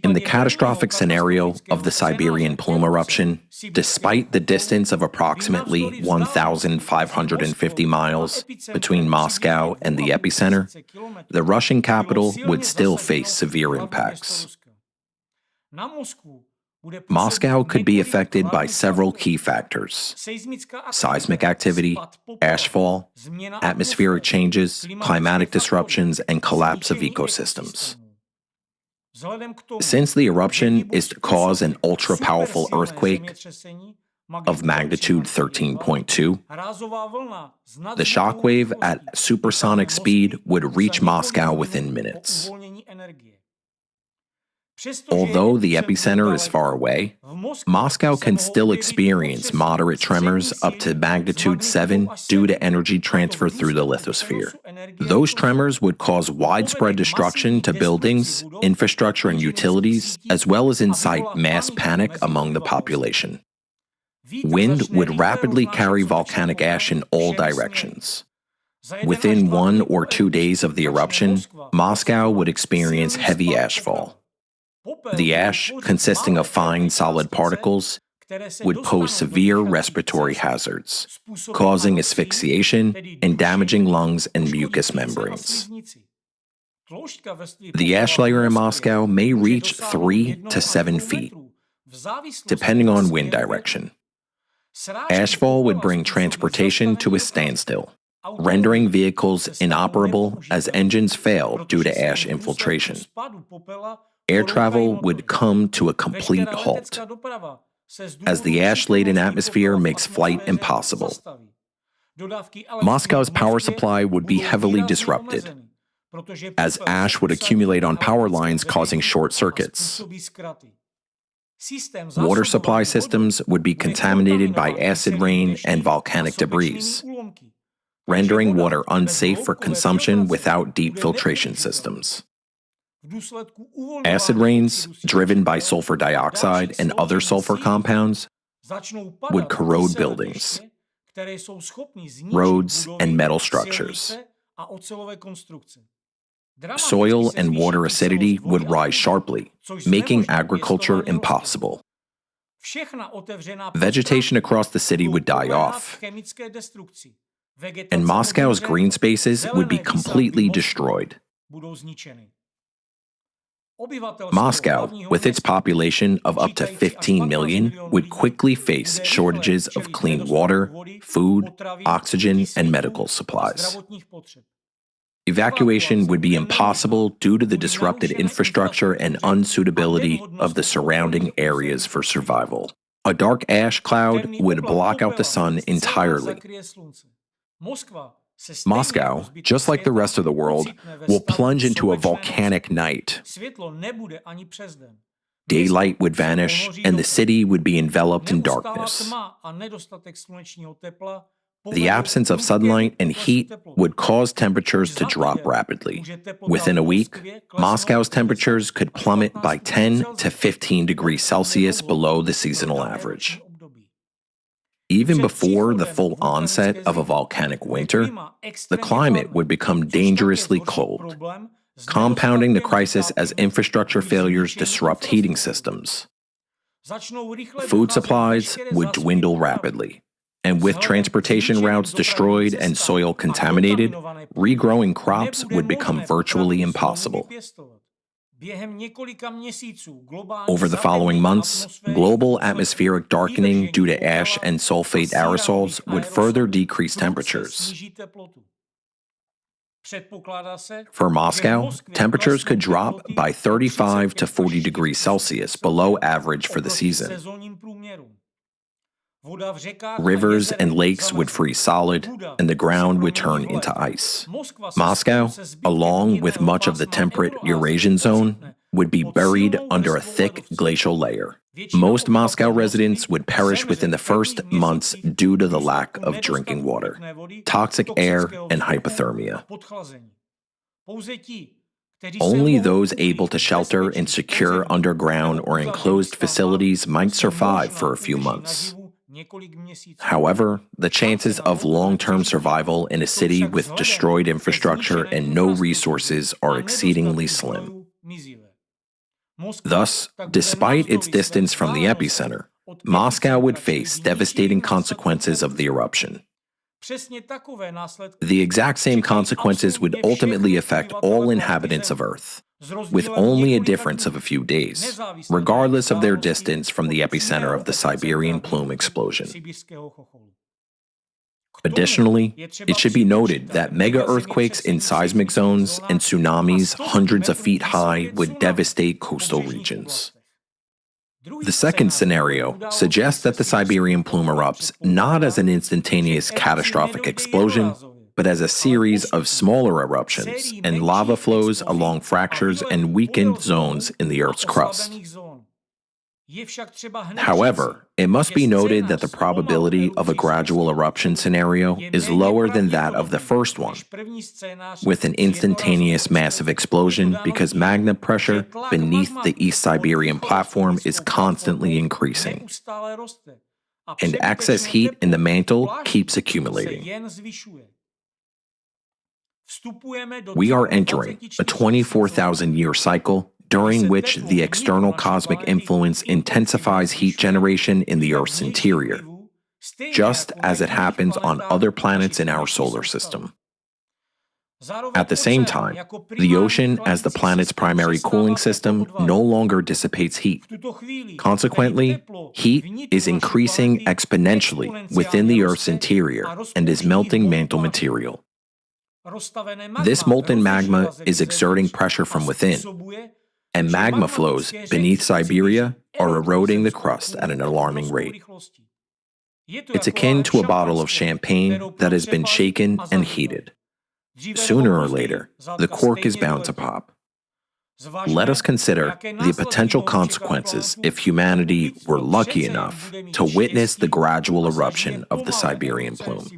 In the catastrophic scenario of the Siberian plume eruption, despite the distance of approximately 1,550 miles between Moscow and the epicenter, the Russian capital would still face severe impacts. Moscow could be affected by several key factors: seismic activity, ashfall, atmospheric changes, climatic disruptions, and collapse of ecosystems. Since the eruption is to cause an ultra-powerful earthquake of magnitude 13.2, the shockwave at supersonic speed would reach Moscow within minutes. Although the epicenter is far away, Moscow can still experience moderate tremors up to magnitude 7 due to energy transfer through the lithosphere. Those tremors would cause widespread destruction to buildings, infrastructure, and utilities, as well as incite mass panic among the population. Wind would rapidly carry volcanic ash in all directions. Within 1 or 2 days of the eruption, Moscow would experience heavy ashfall. The ash, consisting of fine solid particles, would pose severe respiratory hazards, causing asphyxiation and damaging lungs and mucous membranes. The ash layer in Moscow may reach 3 to 7 feet, depending on wind direction. Ashfall would bring transportation to a standstill, rendering vehicles inoperable as engines fail due to ash infiltration. Air travel would come to a complete halt, as the ash-laden atmosphere makes flight impossible. Moscow's power supply would be heavily disrupted, as ash would accumulate on power lines, causing short circuits. Water supply systems would be contaminated by acid rain and volcanic debris, rendering water unsafe for consumption without deep filtration systems. Acid rains, driven by sulfur dioxide and other sulfur compounds, would corrode buildings, roads, and metal structures. Soil and water acidity would rise sharply, making agriculture impossible. Vegetation across the city would die off, and Moscow's green spaces would be completely destroyed. Moscow, with its population of up to 15 million, would quickly face shortages of clean water, food, oxygen, and medical supplies. Evacuation would be impossible due to the disrupted infrastructure and unsuitability of the surrounding areas for survival. A dark ash cloud would block out the sun entirely. Moscow, just like the rest of the world, will plunge into a volcanic night. Daylight would vanish, and the city would be enveloped in darkness. The absence of sunlight and heat would cause temperatures to drop rapidly. Within a week, Moscow's temperatures could plummet by 10 to 15 degrees Celsius below the seasonal average. Even before the full onset of a volcanic winter, the climate would become dangerously cold, compounding the crisis as infrastructure failures disrupt heating systems. Food supplies would dwindle rapidly, and with transportation routes destroyed and soil contaminated, regrowing crops would become virtually impossible. Over the following months, global atmospheric darkening due to ash and sulfate aerosols would further decrease temperatures. For Moscow, temperatures could drop by 35 to 40 degrees Celsius below average for the season. Rivers and lakes would freeze solid, and the ground would turn into ice. Moscow, along with much of the temperate Eurasian zone, would be buried under a thick glacial layer. Most Moscow residents would perish within the first months due to the lack of drinking water, toxic air, and hypothermia. Only those able to shelter in secure underground or enclosed facilities might survive for a few months. However, the chances of long-term survival in a city with destroyed infrastructure and no resources are exceedingly slim. Thus, despite its distance from the epicenter, Moscow would face devastating consequences of the eruption. The exact same consequences would ultimately affect all inhabitants of Earth, with only a difference of a few days, regardless of their distance from the epicenter of the Siberian plume explosion. Additionally, it should be noted that mega-earthquakes in seismic zones and tsunamis hundreds of feet high would devastate coastal regions. The second scenario suggests that the Siberian plume erupts not as an instantaneous catastrophic explosion, but as a series of smaller eruptions and lava flows along fractures and weakened zones in the Earth's crust. However, it must be noted that the probability of a gradual eruption scenario is lower than that of the first one, with an instantaneous massive explosion because magma pressure beneath the East Siberian platform is constantly increasing, and excess heat in the mantle keeps accumulating. We are entering a 24,000-year cycle during which the external cosmic influence intensifies heat generation in the Earth's interior, just as it happens on other planets in our solar system. At the same time, the ocean, as the planet's primary cooling system, no longer dissipates heat. Consequently, heat is increasing exponentially within the Earth's interior and is melting mantle material. This molten magma is exerting pressure from within, and magma flows beneath Siberia are eroding the crust at an alarming rate. It's akin to a bottle of champagne that has been shaken and heated. Sooner or later, the cork is bound to pop. Let us consider the potential consequences if humanity were lucky enough to witness the gradual eruption of the Siberian plume.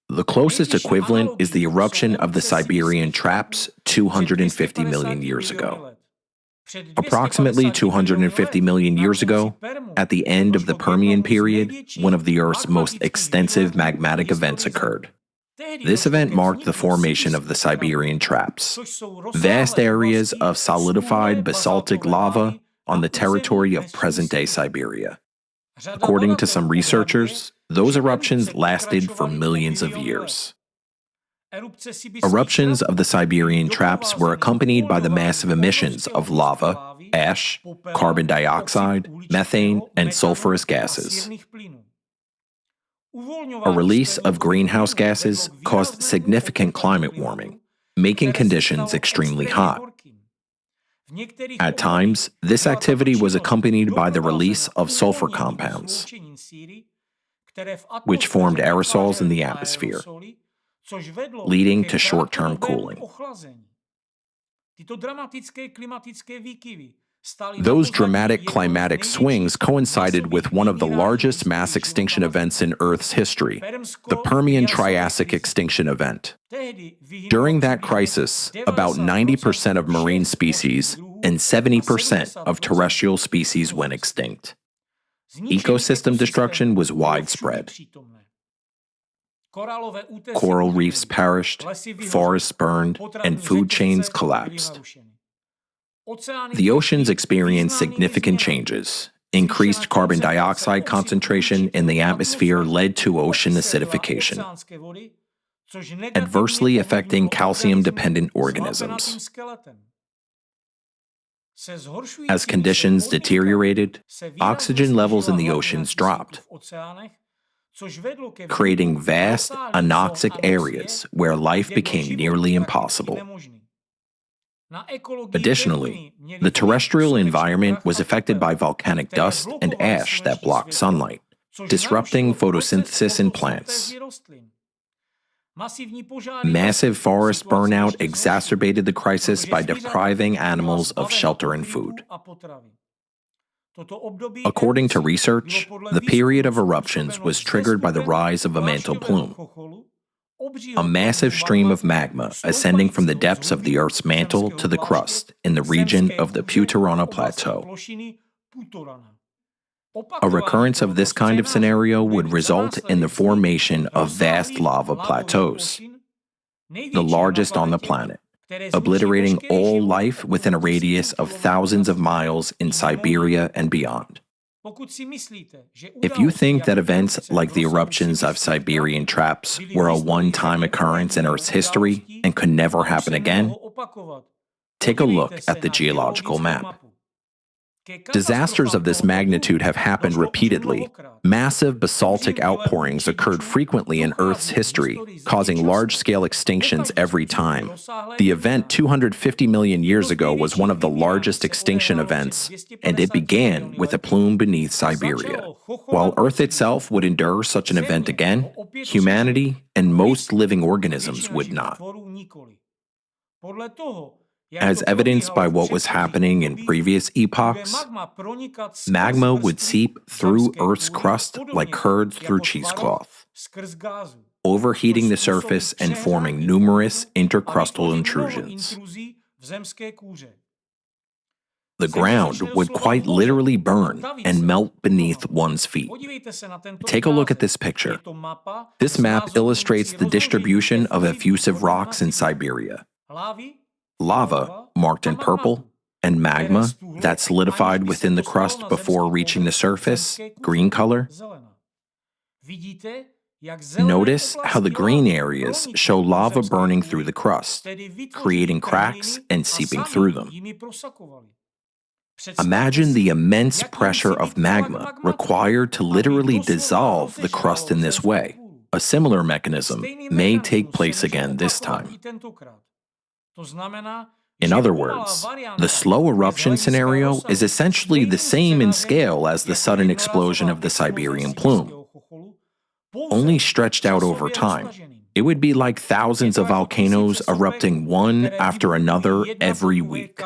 The closest equivalent is the eruption of the Siberian traps 250 million years ago. Approximately 250 million years ago, at the end of the Permian period, one of the Earth's most extensive magmatic events occurred. This event marked the formation of the Siberian traps, vast areas of solidified basaltic lava on the territory of present-day Siberia. According to some researchers, those eruptions lasted for millions of years. Eruptions of the Siberian traps were accompanied by the massive emissions of lava, ash, carbon dioxide, methane, and sulfurous gases. A release of greenhouse gases caused significant climate warming, making conditions extremely hot. At times, this activity was accompanied by the release of sulfur compounds, which formed aerosols in the atmosphere, leading to short-term cooling. Those dramatic climatic swings coincided with one of the largest mass extinction events in Earth's history, the Permian Triassic extinction event. During that crisis, about 90% of marine species and 70% of terrestrial species went extinct. Ecosystem destruction was widespread. Coral reefs perished, forests burned, and food chains collapsed. The oceans experienced significant changes. Increased carbon dioxide concentration in the atmosphere led to ocean acidification, adversely affecting calcium-dependent organisms. As conditions deteriorated, oxygen levels in the oceans dropped, creating vast, anoxic areas where life became nearly impossible. Additionally, the terrestrial environment was affected by volcanic dust and ash that blocked sunlight, disrupting photosynthesis in plants. Massive forest burnout exacerbated the crisis by depriving animals of shelter and food. According to research, the period of eruptions was triggered by the rise of a mantle plume, a massive stream of magma ascending from the depths of the Earth's mantle to the crust in the region of the Putorana Plateau. A recurrence of this kind of scenario would result in the formation of vast lava plateaus, the largest on the planet, obliterating all life within a radius of thousands of miles in Siberia and beyond. If you think that events like the eruptions of Siberian traps were a one-time occurrence in Earth's history and could never happen again, take a look at the geological map. Disasters of this magnitude have happened repeatedly. Massive basaltic outpourings occurred frequently in Earth's history, causing large-scale extinctions every time. The event 250 million years ago was one of the largest extinction events, and it began with a plume beneath Siberia. While Earth itself would endure such an event again, humanity and most living organisms would not. As evidenced by what was happening in previous epochs, magma would seep through Earth's crust like curds through cheesecloth, overheating the surface and forming numerous intercrustal intrusions. The ground would quite literally burn and melt beneath one's feet. Take a look at this picture. This map illustrates the distribution of effusive rocks in Siberia. Lava, marked in purple, and magma that solidified within the crust before reaching the surface, green color. Notice how the green areas show lava burning through the crust, creating cracks and seeping through them. Imagine the immense pressure of magma required to literally dissolve the crust in this way. A similar mechanism may take place again this time. In other words, the slow eruption scenario is essentially the same in scale as the sudden explosion of the Siberian plume, only stretched out over time. It would be like thousands of volcanoes erupting one after another every week.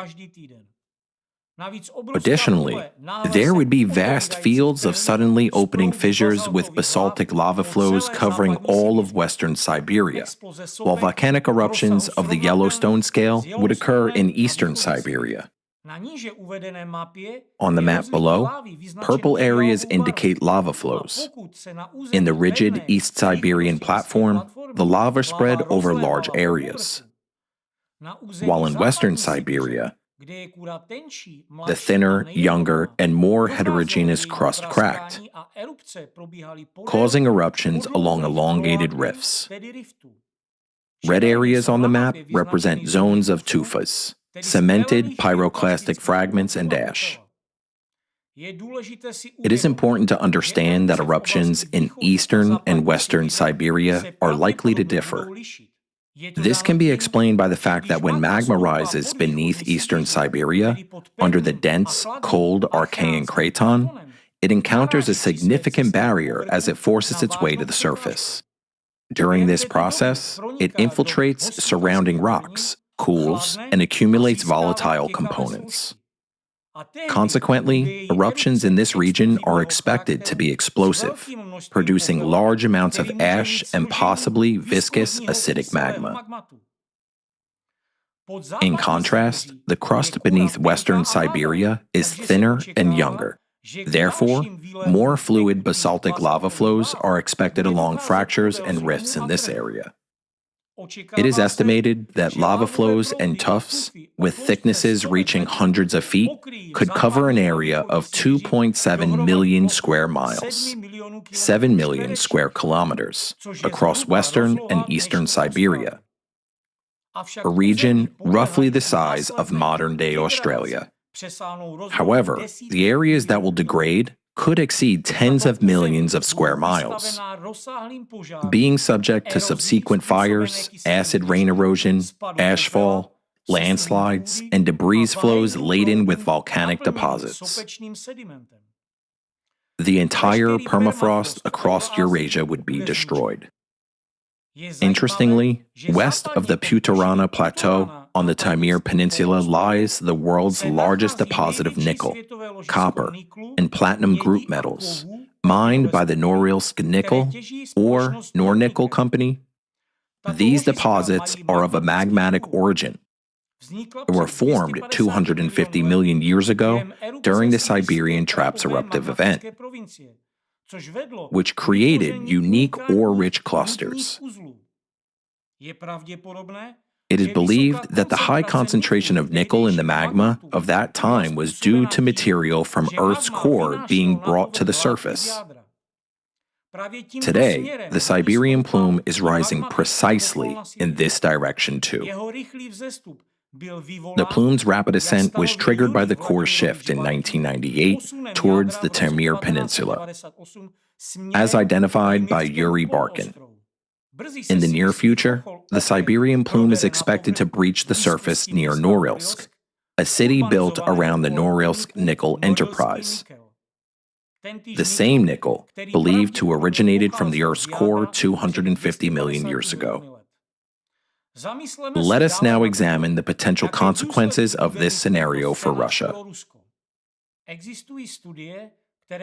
Additionally, there would be vast fields of suddenly opening fissures with basaltic lava flows covering all of western Siberia, while volcanic eruptions of the Yellowstone scale would occur in eastern Siberia. On the map below, purple areas indicate lava flows. In the rigid East Siberian platform, the lava spread over large areas. While in western Siberia, the thinner, younger, and more heterogeneous crust cracked, causing eruptions along elongated rifts. Red areas on the map represent zones of tufas, cemented pyroclastic fragments and ash. It is important to understand that eruptions in eastern and western Siberia are likely to differ. This can be explained by the fact that when magma rises beneath eastern Siberia, under the dense, cold Archean craton, it encounters a significant barrier as it forces its way to the surface. During this process, it infiltrates surrounding rocks, cools, and accumulates volatile components. Consequently, eruptions in this region are expected to be explosive, producing large amounts of ash and possibly viscous acidic magma. In contrast, the crust beneath western Siberia is thinner and younger. Therefore, more fluid basaltic lava flows are expected along fractures and rifts in this area. It is estimated that lava flows and tufts, with thicknesses reaching hundreds of feet, could cover an area of 2.7 million square miles, 7 million square kilometers, across western and eastern Siberia, a region roughly the size of modern-day Australia. However, the areas that will degrade could exceed tens of millions of square miles, being subject to subsequent fires, acid rain erosion, ashfall, landslides, and debris flows laden with volcanic deposits. The entire permafrost across Eurasia would be destroyed. Interestingly, west of the Putarana Plateau on the Taimyr Peninsula lies the world's largest deposit of nickel, copper, and platinum group metals, mined by the Norilsk Nickel or Nornickel Company. These deposits are of a magmatic origin and were formed 250 million years ago during the Siberian Traps eruptive event, which created unique ore-rich clusters. It is believed that the high concentration of nickel in the magma of that time was due to material from Earth's core being brought to the surface. Today, the Siberian plume is rising precisely in this direction too. The plume's rapid ascent was triggered by the core's shift in 1998 towards the Taimyr Peninsula, as identified by Yuri Dvorkin. In the near future, the Siberian plume is expected to breach the surface near Norilsk, a city built around the Norilsk nickel enterprise. The same nickel, believed to have originated from the Earth's core 250 million years ago. Let us now examine the potential consequences of this scenario for Russia.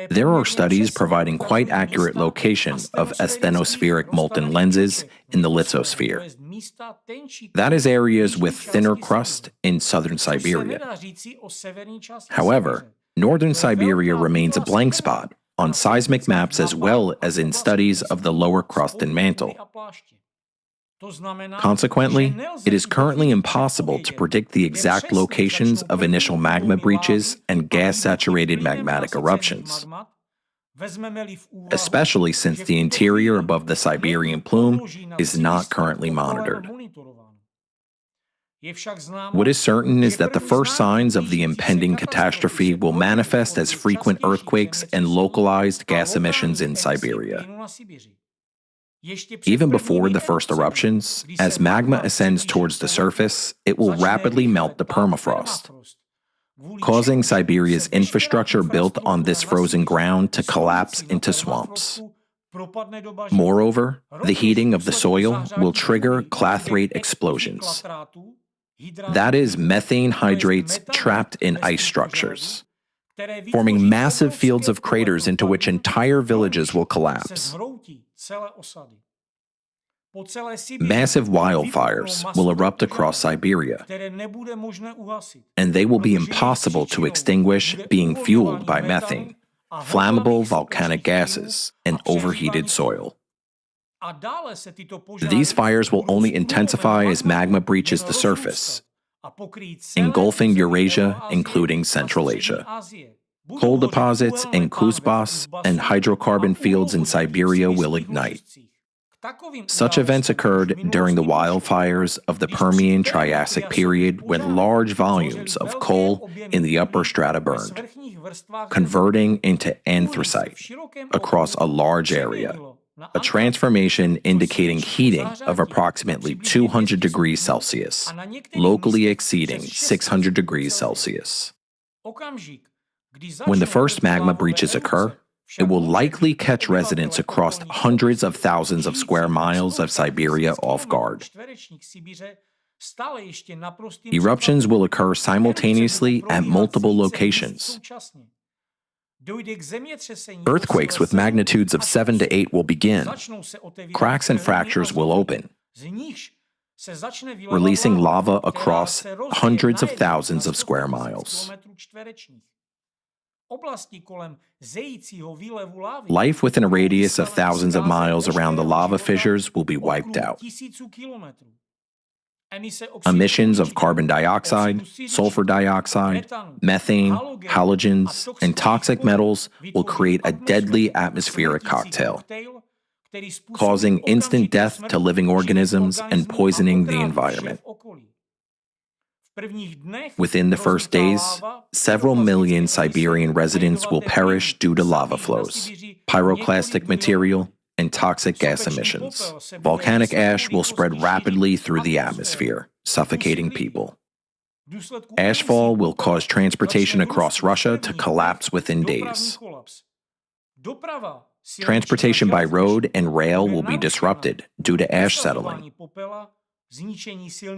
There are studies providing quite accurate location of asthenospheric molten lenses in the lithosphere. That is areas with thinner crust in southern Siberia. However, northern Siberia remains a blank spot on seismic maps as well as in studies of the lower crust and mantle. Consequently, it is currently impossible to predict the exact locations of initial magma breaches and gas-saturated magmatic eruptions, especially since the interior above the Siberian plume is not currently monitored. What is certain is that the first signs of the impending catastrophe will manifest as frequent earthquakes and localized gas emissions in Siberia. Even before the first eruptions, as magma ascends towards the surface, it will rapidly melt the permafrost, causing Siberia's infrastructure built on this frozen ground to collapse into swamps. Moreover, the heating of the soil will trigger clathrate explosions. That is, methane hydrates trapped in ice structures, forming massive fields of craters into which entire villages will collapse. Massive wildfires will erupt across Siberia, and they will be impossible to extinguish, being fueled by methane, flammable volcanic gases, and overheated soil. These fires will only intensify as magma breaches the surface, engulfing Eurasia, including Central Asia. Coal deposits in Kuzbas and hydrocarbon fields in Siberia will ignite. Such events occurred during the wildfires of the Permian-Triassic period when large volumes of coal in the upper strata burned, converting into anthracite across a large area, a transformation indicating heating of approximately 200 degrees Celsius, locally exceeding 600 degrees Celsius. When the first magma breaches occur, it will likely catch residents across hundreds of thousands of square miles of Siberia off guard. Eruptions will occur simultaneously at multiple locations. Earthquakes with magnitudes of 7 to 8 will begin. Cracks and fractures will open, releasing lava across hundreds of thousands of square miles. Life within a radius of thousands of miles around the lava fissures will be wiped out. Emissions of carbon dioxide, sulfur dioxide, methane, halogens, and toxic metals will create a deadly atmospheric cocktail, causing instant death to living organisms and poisoning the environment. Within the first days, several million Siberian residents will perish due to lava flows, pyroclastic material, and toxic gas emissions. Volcanic ash will spread rapidly through the atmosphere, suffocating people. Ashfall will cause transportation across Russia to collapse within days. Transportation by road and rail will be disrupted due to ash settling.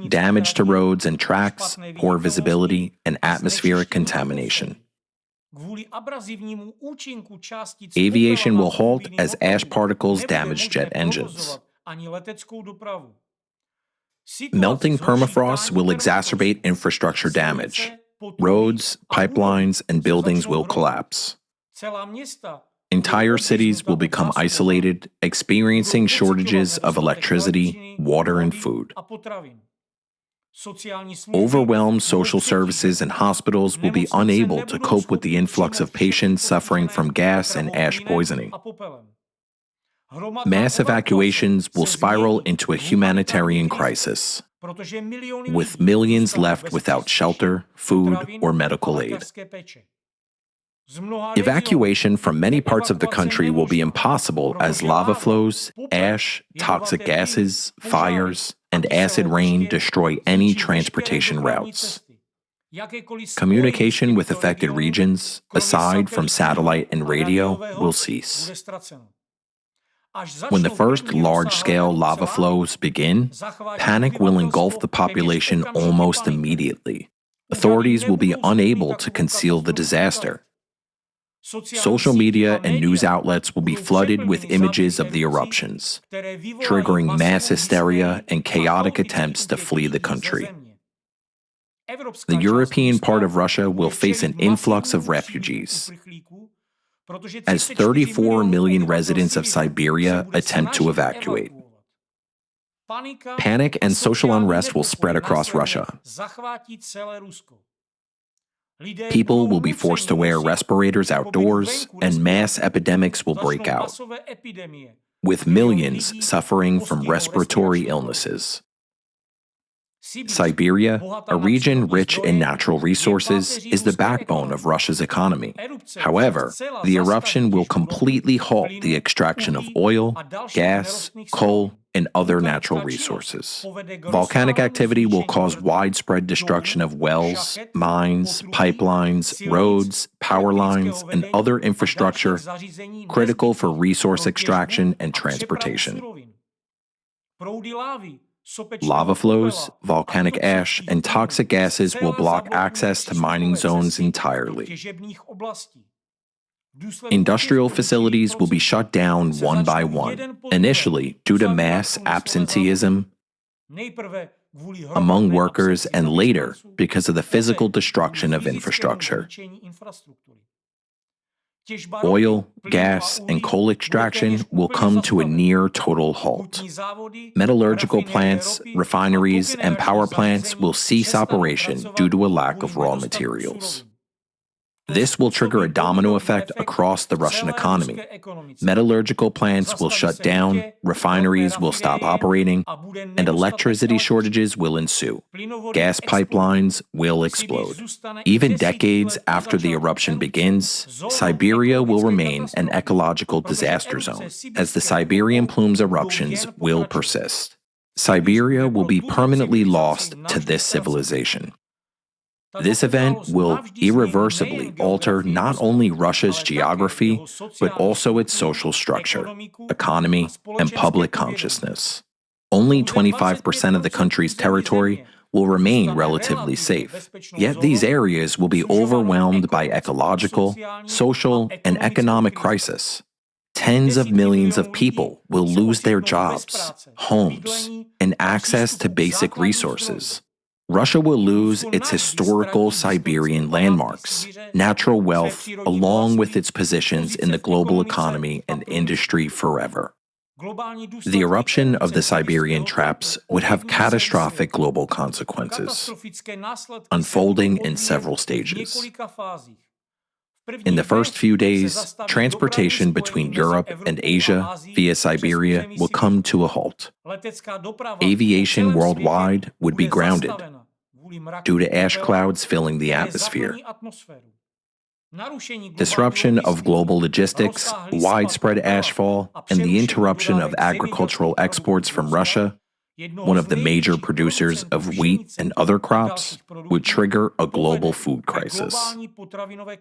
Damage to roads and tracks, poor visibility, and atmospheric contamination. Aviation will halt as ash particles damage jet engines. Melting permafrost will exacerbate infrastructure damage. Roads, pipelines, and buildings will collapse. Entire cities will become isolated, experiencing shortages of electricity, water, and food. Overwhelmed social services and hospitals will be unable to cope with the influx of patients suffering from gas and ash poisoning. Mass evacuations will spiral into a humanitarian crisis, with millions left without shelter, food, or medical aid. Evacuation from many parts of the country will be impossible as lava flows, ash, toxic gases, fires, and acid rain destroy any transportation routes. Communication with affected regions, aside from satellite and radio, will cease. When the first large-scale lava flows begin, panic will engulf the population almost immediately. Authorities will be unable to conceal the disaster. Social media and news outlets will be flooded with images of the eruptions, triggering mass hysteria and chaotic attempts to flee the country. The European part of Russia will face an influx of refugees, as 34 million residents of Siberia attempt to evacuate. Panic and social unrest will spread across Russia. People will be forced to wear respirators outdoors, and mass epidemics will break out, with millions suffering from respiratory illnesses. Siberia, a region rich in natural resources, is the backbone of Russia's economy. However, the eruption will completely halt the extraction of oil, gas, coal, and other natural resources. Volcanic activity will cause widespread destruction of wells, mines, pipelines, roads, power lines, and other infrastructure critical for resource extraction and transportation. Lava flows, volcanic ash, and toxic gases will block access to mining zones entirely. Industrial facilities will be shut down one by one, initially due to mass absenteeism among workers and later because of the physical destruction of infrastructure. Oil, gas, and coal extraction will come to a near total halt. Metallurgical plants, refineries, and power plants will cease operation due to a lack of raw materials. This will trigger a domino effect across the Russian economy. Metallurgical plants will shut down, refineries will stop operating, and electricity shortages will ensue. Gas pipelines will explode. Even decades after the eruption begins, Siberia will remain an ecological disaster zone, as the Siberian plume's eruptions will persist. Siberia will be permanently lost to this civilization. This event will irreversibly alter not only Russia's geography, but also its social structure, economy, and public consciousness. Only 25% of the country's territory will remain relatively safe, yet these areas will be overwhelmed by ecological, social, and economic crisis. Tens of millions of people will lose their jobs, homes, and access to basic resources. Russia will lose its historical Siberian landmarks, natural wealth, along with its positions in the global economy and industry forever. The eruption of the Siberian traps would have catastrophic global consequences, unfolding in several stages. In the first few days, transportation between Europe and Asia via Siberia will come to a halt. Aviation worldwide would be grounded due to ash clouds filling the atmosphere. Disruption of global logistics, widespread ashfall, and the interruption of agricultural exports from Russia, one of the major producers of wheat and other crops, would trigger a global food crisis.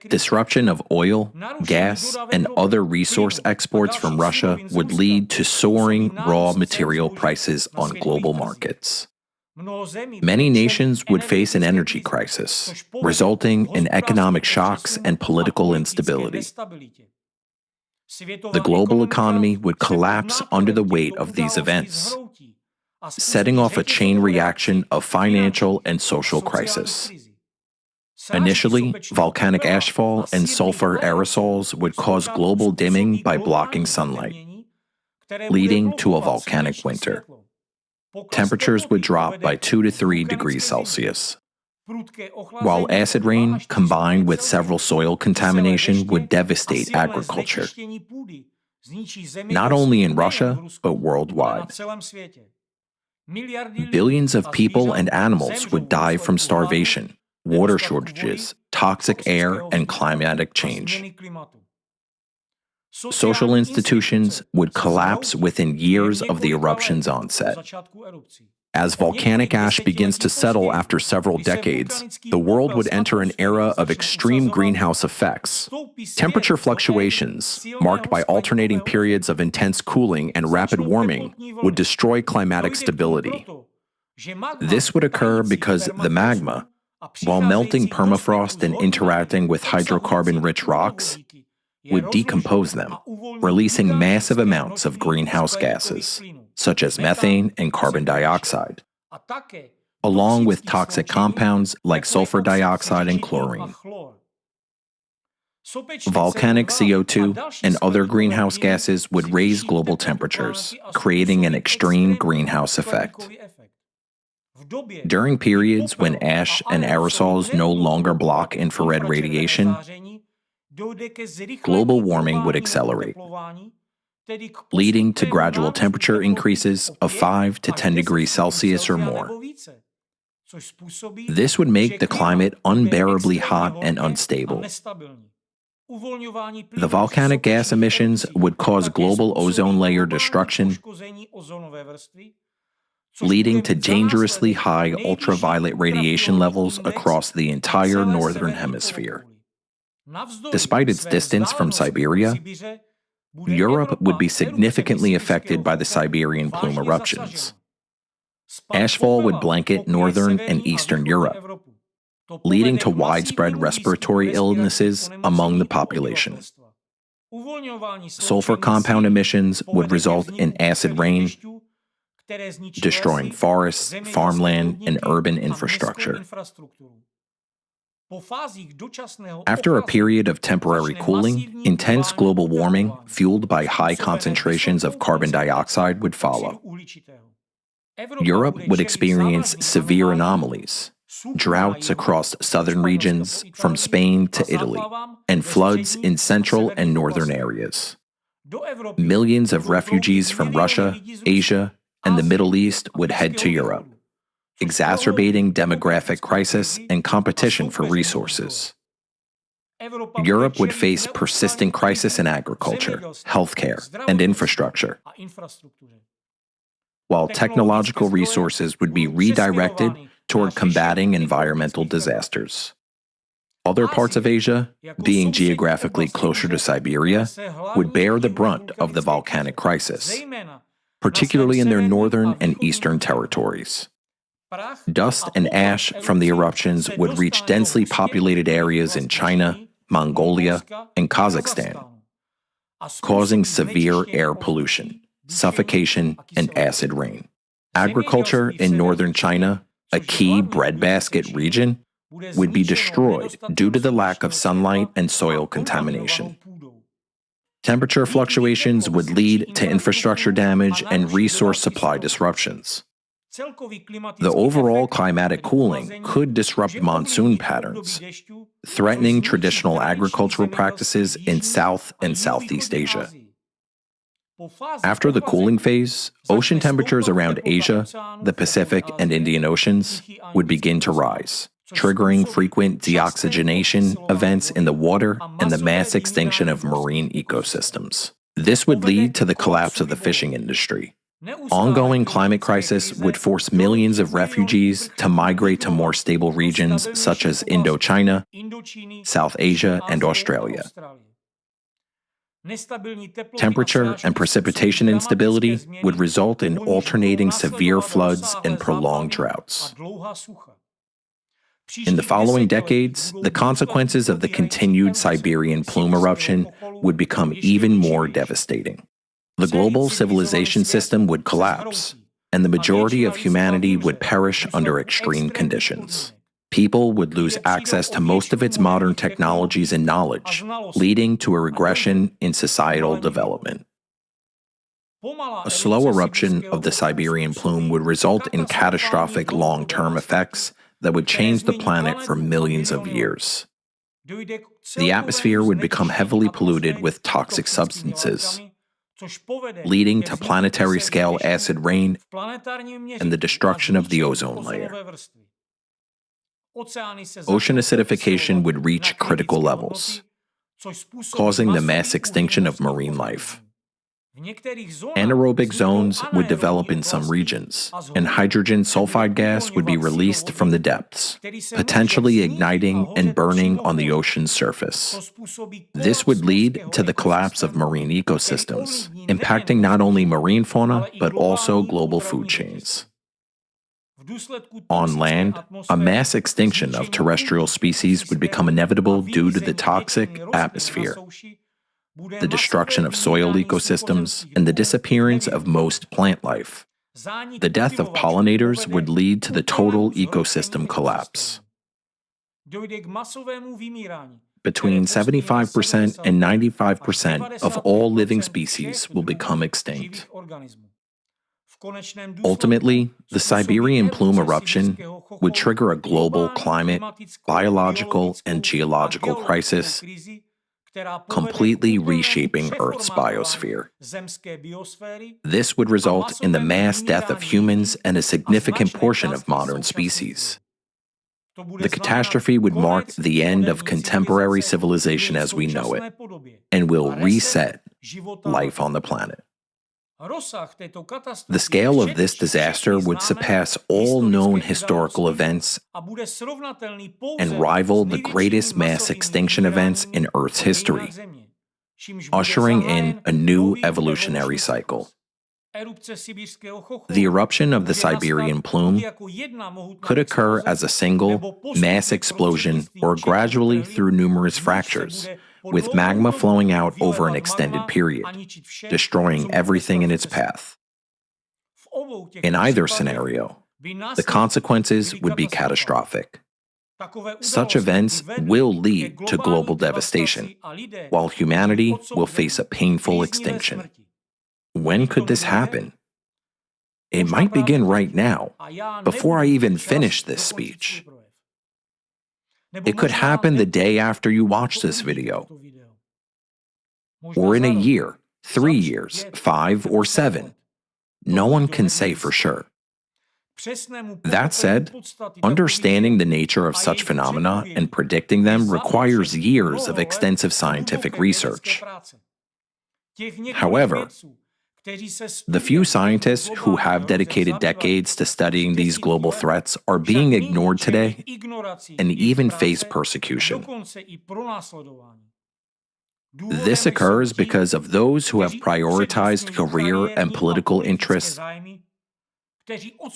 Disruption of oil, gas, and other resource exports from Russia would lead to soaring raw material prices on global markets. Many nations would face an energy crisis, resulting in economic shocks and political instability. The global economy would collapse under the weight of these events, setting off a chain reaction of financial and social crisis. Initially, volcanic ashfall and sulfur aerosols would cause global dimming by blocking sunlight, leading to a volcanic winter. Temperatures would drop by 2 to 3 degrees Celsius, while acid rain combined with several soil contamination would devastate agriculture, not only in Russia, but worldwide. Billions of people and animals would die from starvation, water shortages, toxic air, and climatic change. Social institutions would collapse within years of the eruption's onset. As volcanic ash begins to settle after several decades, the world would enter an era of extreme greenhouse effects. Temperature fluctuations, marked by alternating periods of intense cooling and rapid warming, would destroy climatic stability. This would occur because the magma, while melting permafrost and interacting with hydrocarbon-rich rocks, would decompose them, releasing massive amounts of greenhouse gases, such as methane and carbon dioxide, along with toxic compounds like sulfur dioxide and chlorine. Volcanic CO2 and other greenhouse gases would raise global temperatures, creating an extreme greenhouse effect. During periods when ash and aerosols no longer block infrared radiation, global warming would accelerate, leading to gradual temperature increases of 5 to 10 degrees Celsius or more. This would make the climate unbearably hot and unstable. The volcanic gas emissions would cause global ozone layer destruction, leading to dangerously high ultraviolet radiation levels across the entire northern hemisphere. Despite its distance from Siberia, Europe would be significantly affected by the Siberian plume eruptions. Ashfall would blanket northern and eastern Europe, leading to widespread respiratory illnesses among the population. Sulfur compound emissions would result in acid rain, destroying forests, farmland, and urban infrastructure. After a period of temporary cooling, intense global warming, fueled by high concentrations of carbon dioxide, would follow. Europe would experience severe anomalies, droughts across southern regions from Spain to Italy, and floods in central and northern areas. Millions of refugees from Russia, Asia, and the Middle East would head to Europe, exacerbating demographic crisis and competition for resources. Europe would face persistent crisis in agriculture, healthcare, and infrastructure, while technological resources would be redirected toward combating environmental disasters. Other parts of Asia, being geographically closer to Siberia, would bear the brunt of the volcanic crisis, particularly in their northern and eastern territories. Dust and ash from the eruptions would reach densely populated areas in China, Mongolia, and Kazakhstan, causing severe air pollution, suffocation, and acid rain. Agriculture in northern China, a key breadbasket region, would be destroyed due to the lack of sunlight and soil contamination. Temperature fluctuations would lead to infrastructure damage and resource supply disruptions. The overall climatic cooling could disrupt monsoon patterns, threatening traditional agricultural practices in South and Southeast Asia. After the cooling phase, ocean temperatures around Asia, the Pacific, and Indian Oceans would begin to rise, triggering frequent deoxygenation events in the water and the mass extinction of marine ecosystems. This would lead to the collapse of the fishing industry. Ongoing climate crisis would force millions of refugees to migrate to more stable regions such as Indochina, South Asia, and Australia. Temperature and precipitation instability would result in alternating severe floods and prolonged droughts. In the following decades, the consequences of the continued Siberian plume eruption would become even more devastating. The global civilization system would collapse, and the majority of humanity would perish under extreme conditions. People would lose access to most of its modern technologies and knowledge, leading to a regression in societal development. A slow eruption of the Siberian plume would result in catastrophic long-term effects that would change the planet for millions of years. The atmosphere would become heavily polluted with toxic substances, leading to planetary-scale acid rain and the destruction of the ozone layer. Ocean acidification would reach critical levels, causing the mass extinction of marine life. Anaerobic zones would develop in some regions, and hydrogen sulfide gas would be released from the depths, potentially igniting and burning on the ocean's surface. This would lead to the collapse of marine ecosystems, impacting not only marine fauna but also global food chains. On land, a mass extinction of terrestrial species would become inevitable due to the toxic atmosphere, the destruction of soil ecosystems, and the disappearance of most plant life. The death of pollinators would lead to the total ecosystem collapse. between 75% and 95% of all living species will become extinct. Ultimately, the Siberian plume eruption would trigger a global climate, biological, and geological crisis, completely reshaping Earth's biosphere. This would result in the mass death of humans and a significant portion of modern species. The catastrophe would mark the end of contemporary civilization as we know it, and will reset life on the planet. The scale of this disaster would surpass all known historical events and rival the greatest mass extinction events in Earth's history, ushering in a new evolutionary cycle. The eruption of the Siberian plume could occur as a single, mass explosion or gradually through numerous fractures, with magma flowing out over an extended period, destroying everything in its path. In either scenario, the consequences would be catastrophic. Such events will lead to global devastation, while humanity will face a painful extinction. When could this happen? It might begin right now, before I even finish this speech. It could happen the day after you watch this video, or in a year, 3 years, 5, or 7. No one can say for sure. That said, understanding the nature of such phenomena and predicting them requires years of extensive scientific research. However, the few scientists who have dedicated decades to studying these global threats are being ignored today and even face persecution. This occurs because of those who have prioritized career and political interests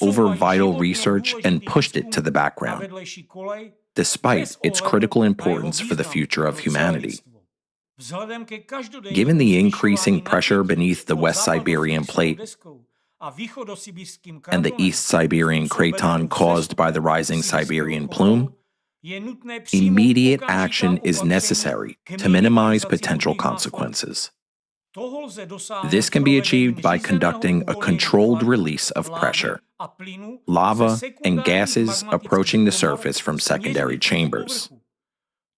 over vital research and pushed it to the background, despite its critical importance for the future of humanity. Given the increasing pressure beneath the West Siberian plate and the East Siberian craton caused by the rising Siberian plume, immediate action is necessary to minimize potential consequences. This can be achieved by conducting a controlled release of pressure, lava, and gases approaching the surface from secondary chambers,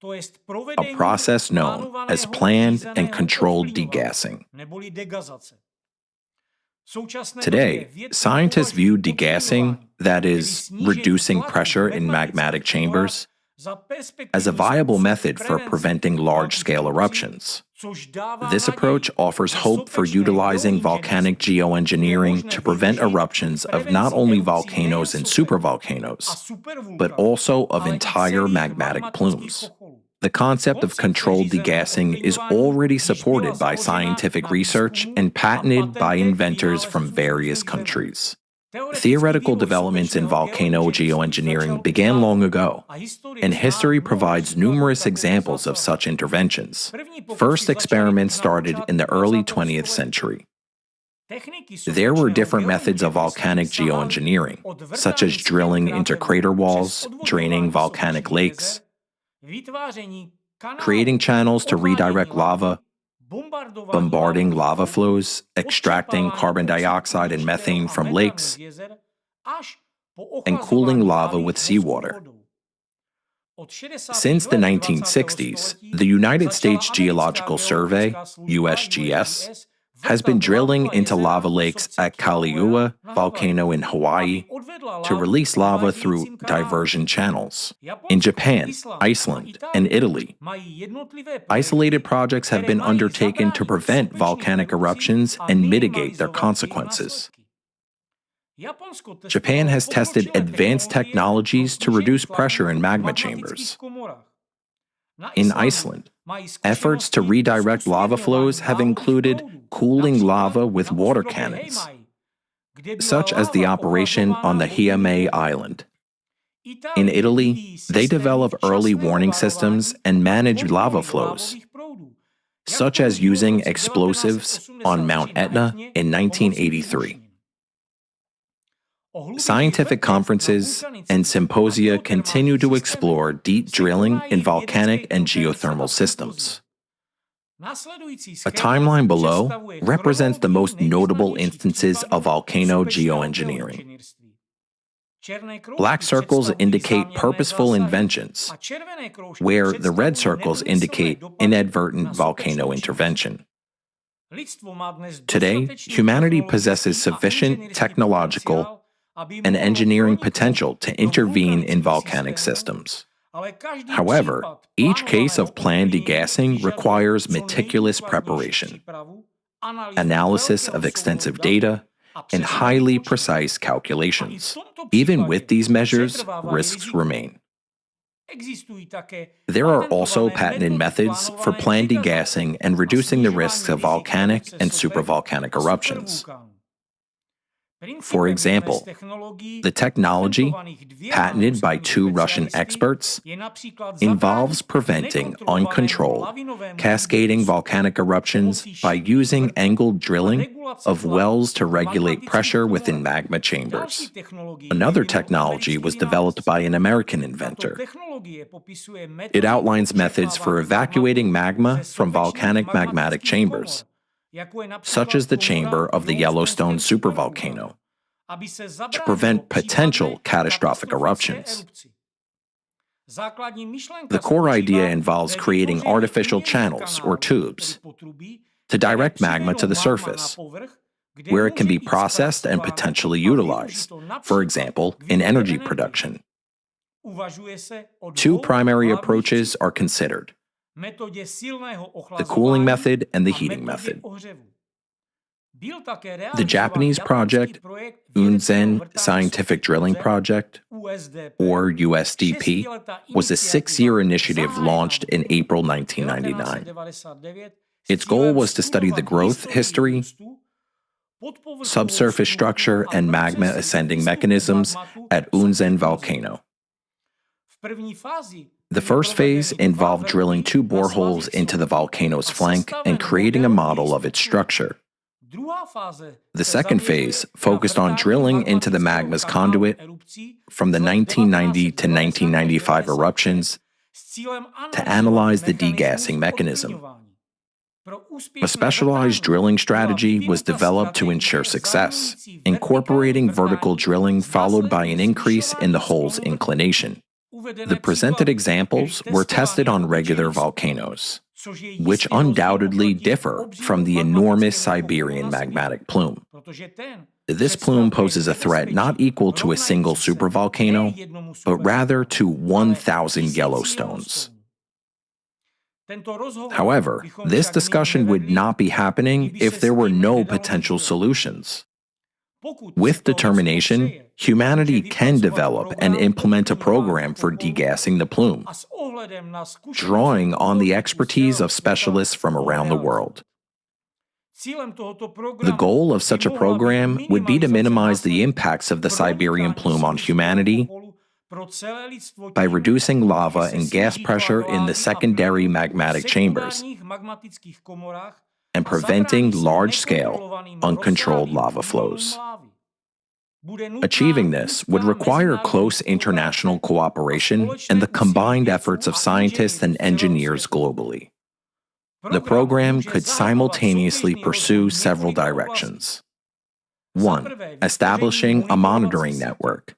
a process known as planned and controlled degassing. Today, scientists view degassing, that is, reducing pressure in magmatic chambers, as a viable method for preventing large-scale eruptions. This approach offers hope for utilizing volcanic geoengineering to prevent eruptions of not only volcanoes and supervolcanoes, but also of entire magmatic plumes. The concept of controlled degassing is already supported by scientific research and patented by inventors from various countries. Theoretical developments in volcano geoengineering began long ago, and history provides numerous examples of such interventions. First experiments started in the early 20th century. There were different methods of volcanic geoengineering, such as drilling into crater walls, draining volcanic lakes, creating channels to redirect lava, bombarding lava flows, extracting carbon dioxide and methane from lakes, and cooling lava with seawater. Since the 1960s, the United States Geological Survey, USGS, has been drilling into lava lakes at Kailua volcano in Hawaii to release lava through diversion channels. In Japan, Iceland, and Italy, isolated projects have been undertaken to prevent volcanic eruptions and mitigate their consequences. Japan has tested advanced technologies to reduce pressure in magma chambers. In Iceland, efforts to redirect lava flows have included cooling lava with water cannons, such as the operation on the Hiame Island. In Italy, they develop early warning systems and manage lava flows, such as using explosives on Mount Etna in 1983. Scientific conferences and symposia continue to explore deep drilling in volcanic and geothermal systems. A timeline below represents the most notable instances of volcano geoengineering. Black circles indicate purposeful inventions, where the red circles indicate inadvertent volcano intervention. Today, humanity possesses sufficient technological and engineering potential to intervene in volcanic systems. However, each case of planned degassing requires meticulous preparation, analysis of extensive data, and highly precise calculations. Even with these measures, risks remain. There are also patented methods for planned degassing and reducing the risks of volcanic and supervolcanic eruptions. For example, the technology, patented by 2 Russian experts, involves preventing uncontrolled, cascading volcanic eruptions by using angled drilling of wells to regulate pressure within magma chambers. Another technology was developed by an American inventor. It outlines methods for evacuating magma from volcanic magmatic chambers, such as the chamber of the Yellowstone supervolcano, to prevent potential catastrophic eruptions. The core idea involves creating artificial channels or tubes to direct magma to the surface, where it can be processed and potentially utilized, for example, in energy production. 2 primary approaches are considered: the cooling method and the heating method. The Japanese project, Unzen Scientific Drilling Project, or USDP, was a 6-year initiative launched in April 1999. Its goal was to study the growth history, subsurface structure, and magma ascending mechanisms at Unzen volcano. The first phase involved drilling 2 boreholes into the volcano's flank and creating a model of its structure. The second phase focused on drilling into the magma's conduit from the 1990 to 1995 eruptions to analyze the degassing mechanism. A specialized drilling strategy was developed to ensure success, incorporating vertical drilling followed by an increase in the hole's inclination. The presented examples were tested on regular volcanoes, which undoubtedly differ from the enormous Siberian magmatic plume. This plume poses a threat not equal to a single supervolcano, but rather to 1,000 Yellowstones. However, this discussion would not be happening if there were no potential solutions. With determination, humanity can develop and implement a program for degassing the plume, drawing on the expertise of specialists from around the world. The goal of such a program would be to minimize the impacts of the Siberian plume on humanity by reducing lava and gas pressure in the secondary magmatic chambers and preventing large-scale, uncontrolled lava flows. Achieving this would require close international cooperation and the combined efforts of scientists and engineers globally. The program could simultaneously pursue several directions. 1. Establishing a monitoring network.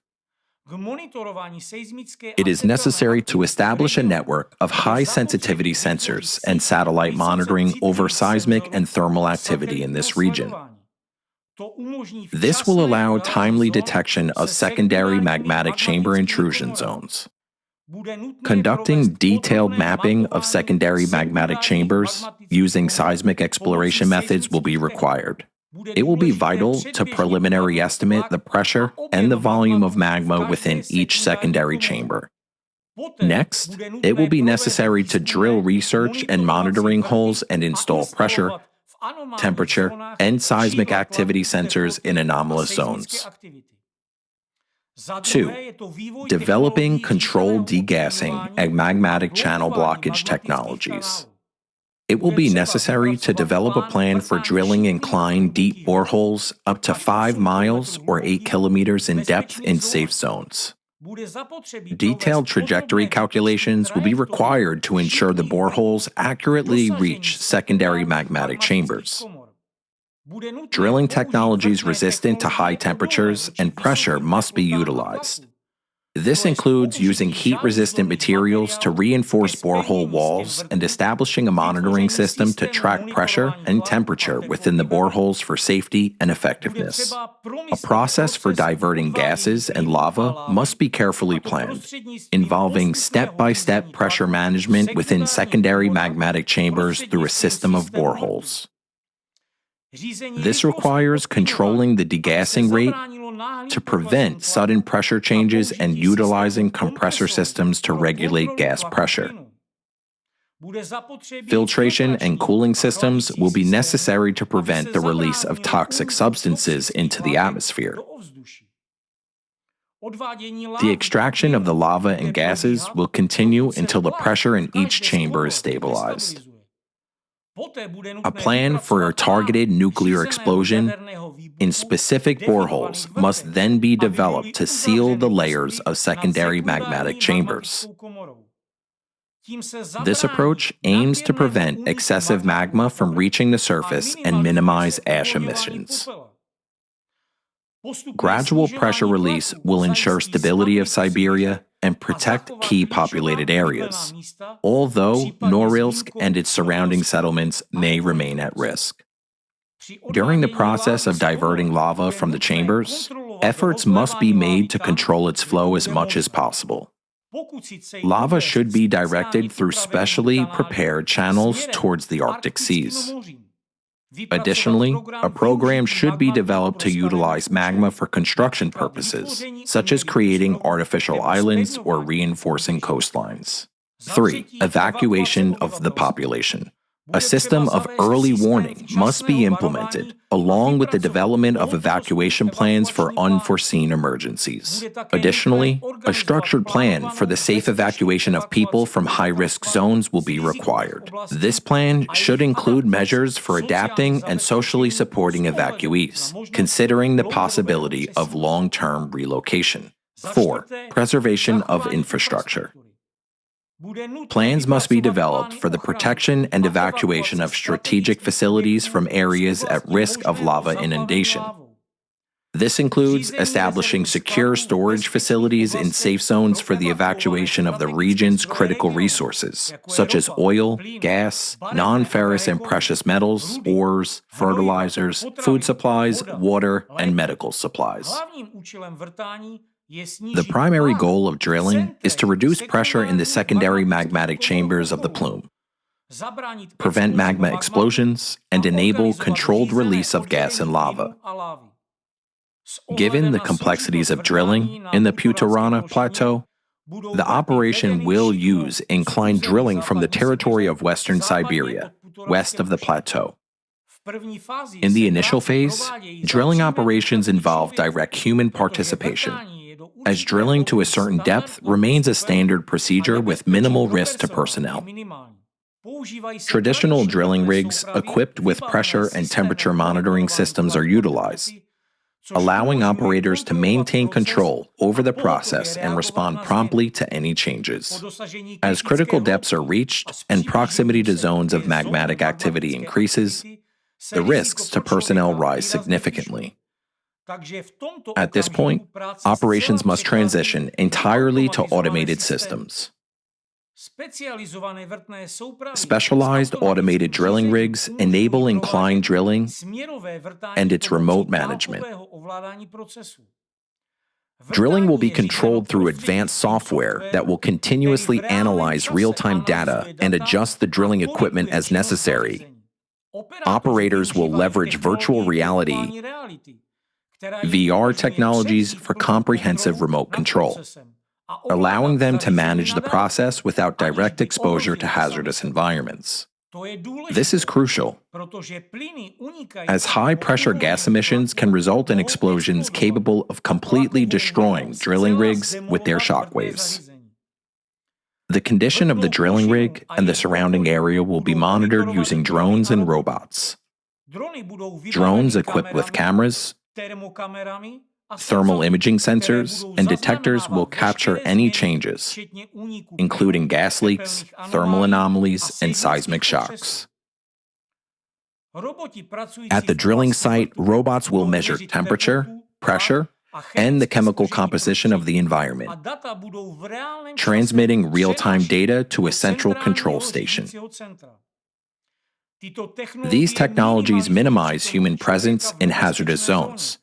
It is necessary to establish a network of high-sensitivity sensors and satellite monitoring over seismic and thermal activity in this region. This will allow timely detection of secondary magmatic chamber intrusion zones. Conducting detailed mapping of secondary magmatic chambers using seismic exploration methods will be required. It will be vital to preliminary estimate the pressure and the volume of magma within each secondary chamber. Next, it will be necessary to drill research and monitoring holes and install pressure, temperature, and seismic activity sensors in anomalous zones. 2. Developing controlled degassing and magmatic channel blockage technologies. it will be necessary to develop a plan for drilling inclined deep boreholes up to 5 miles or 8 kilometers in depth in safe zones. Detailed trajectory calculations will be required to ensure the boreholes accurately reach secondary magmatic chambers. Drilling technologies resistant to high temperatures and pressure must be utilized. This includes using heat-resistant materials to reinforce borehole walls and establishing a monitoring system to track pressure and temperature within the boreholes for safety and effectiveness. A process for diverting gases and lava must be carefully planned, involving step-by-step pressure management within secondary magmatic chambers through a system of boreholes. This requires controlling the degassing rate to prevent sudden pressure changes and utilizing compressor systems to regulate gas pressure. Filtration and cooling systems will be necessary to prevent the release of toxic substances into the atmosphere. The extraction of the lava and gases will continue until the pressure in each chamber is stabilized. A plan for a targeted nuclear explosion in specific boreholes must then be developed to seal the layers of secondary magmatic chambers. This approach aims to prevent excessive magma from reaching the surface and minimize ash emissions. Gradual pressure release will ensure stability of Siberia and protect key populated areas, although Norilsk and its surrounding settlements may remain at risk. During the process of diverting lava from the chambers, efforts must be made to control its flow as much as possible. Lava should be directed through specially prepared channels towards the Arctic seas. Additionally, a program should be developed to utilize magma for construction purposes, such as creating artificial islands or reinforcing coastlines. 3. Evacuation of the population. A system of early warning must be implemented, along with the development of evacuation plans for unforeseen emergencies. Additionally, a structured plan for the safe evacuation of people from high-risk zones will be required. This plan should include measures for adapting and socially supporting evacuees, considering the possibility of long-term relocation. 4. Preservation of infrastructure. Plans must be developed for the protection and evacuation of strategic facilities from areas at risk of lava inundation. This includes establishing secure storage facilities in safe zones for the evacuation of the region's critical resources, such as oil, gas, non-ferrous and precious metals, ores, fertilizers, food supplies, water, and medical supplies. The primary goal of drilling is to reduce pressure in the secondary magmatic chambers of the plume, prevent magma explosions, and enable controlled release of gas and lava. Given the complexities of drilling in the Putorana Plateau, the operation will use inclined drilling from the territory of Western Siberia, west of the plateau. In the initial phase, drilling operations involve direct human participation, as drilling to a certain depth remains a standard procedure with minimal risk to personnel. Traditional drilling rigs equipped with pressure and temperature monitoring systems are utilized, allowing operators to maintain control over the process and respond promptly to any changes. As critical depths are reached and proximity to zones of magmatic activity increases, the risks to personnel rise significantly. At this point, operations must transition entirely to automated systems. Specialized automated drilling rigs enable inclined drilling and its remote management. Drilling will be controlled through advanced software that will continuously analyze real-time data and adjust the drilling equipment as necessary. Operators will leverage virtual reality VR technologies for comprehensive remote control, allowing them to manage the process without direct exposure to hazardous environments. This is crucial, as high-pressure gas emissions can result in explosions capable of completely destroying drilling rigs with their shockwaves. The condition of the drilling rig and the surrounding area will be monitored using drones and robots. Drones equipped with cameras, thermal imaging sensors, and detectors will capture any changes, including gas leaks, thermal anomalies, and seismic shocks. At the drilling site, robots will measure temperature, pressure, and the chemical composition of the environment, transmitting real-time data to a central control station. These technologies minimize human presence in hazardous zones,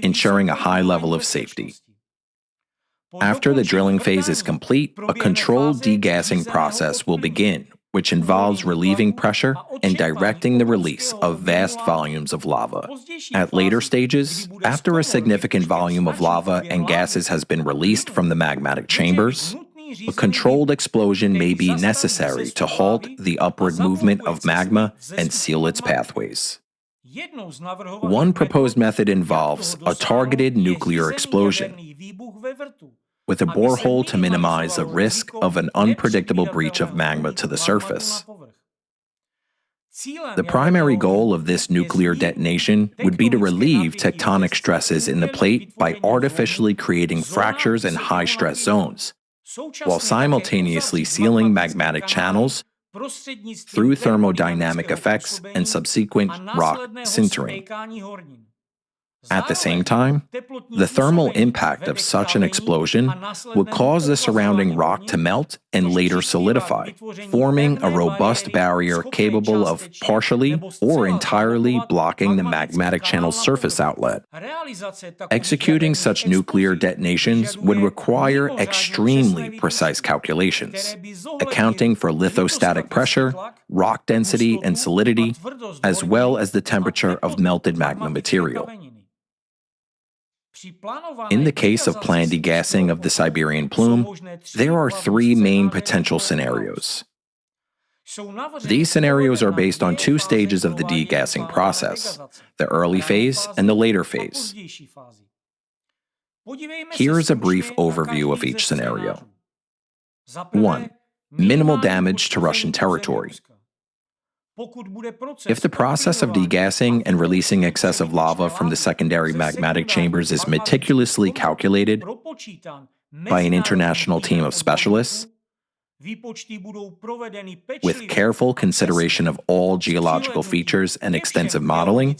ensuring a high level of safety. After the drilling phase is complete, a controlled degassing process will begin, which involves relieving pressure and directing the release of vast volumes of lava. At later stages, after a significant volume of lava and gases has been released from the magmatic chambers, a controlled explosion may be necessary to halt the upward movement of magma and seal its pathways. One proposed method involves a targeted nuclear explosion, with a borehole to minimize the risk of an unpredictable breach of magma to the surface. The primary goal of this nuclear detonation would be to relieve tectonic stresses in the plate by artificially creating fractures in high-stress zones, while simultaneously sealing magmatic channels through thermodynamic effects and subsequent rock sintering. At the same time, the thermal impact of such an explosion would cause the surrounding rock to melt and later solidify, forming a robust barrier capable of partially or entirely blocking the magmatic channel's surface outlet. Executing such nuclear detonations would require extremely precise calculations, accounting for lithostatic pressure, rock density and solidity, as well as the temperature of melted magma material. In the case of planned degassing of the Siberian plume, there are three main potential scenarios. These scenarios are based on two stages of the degassing process, the early phase and the later phase. Here is a brief overview of each scenario. 1. Minimal damage to Russian territory. If the process of degassing and releasing excessive lava from the secondary magmatic chambers is meticulously calculated by an international team of specialists, with careful consideration of all geological features and extensive modeling,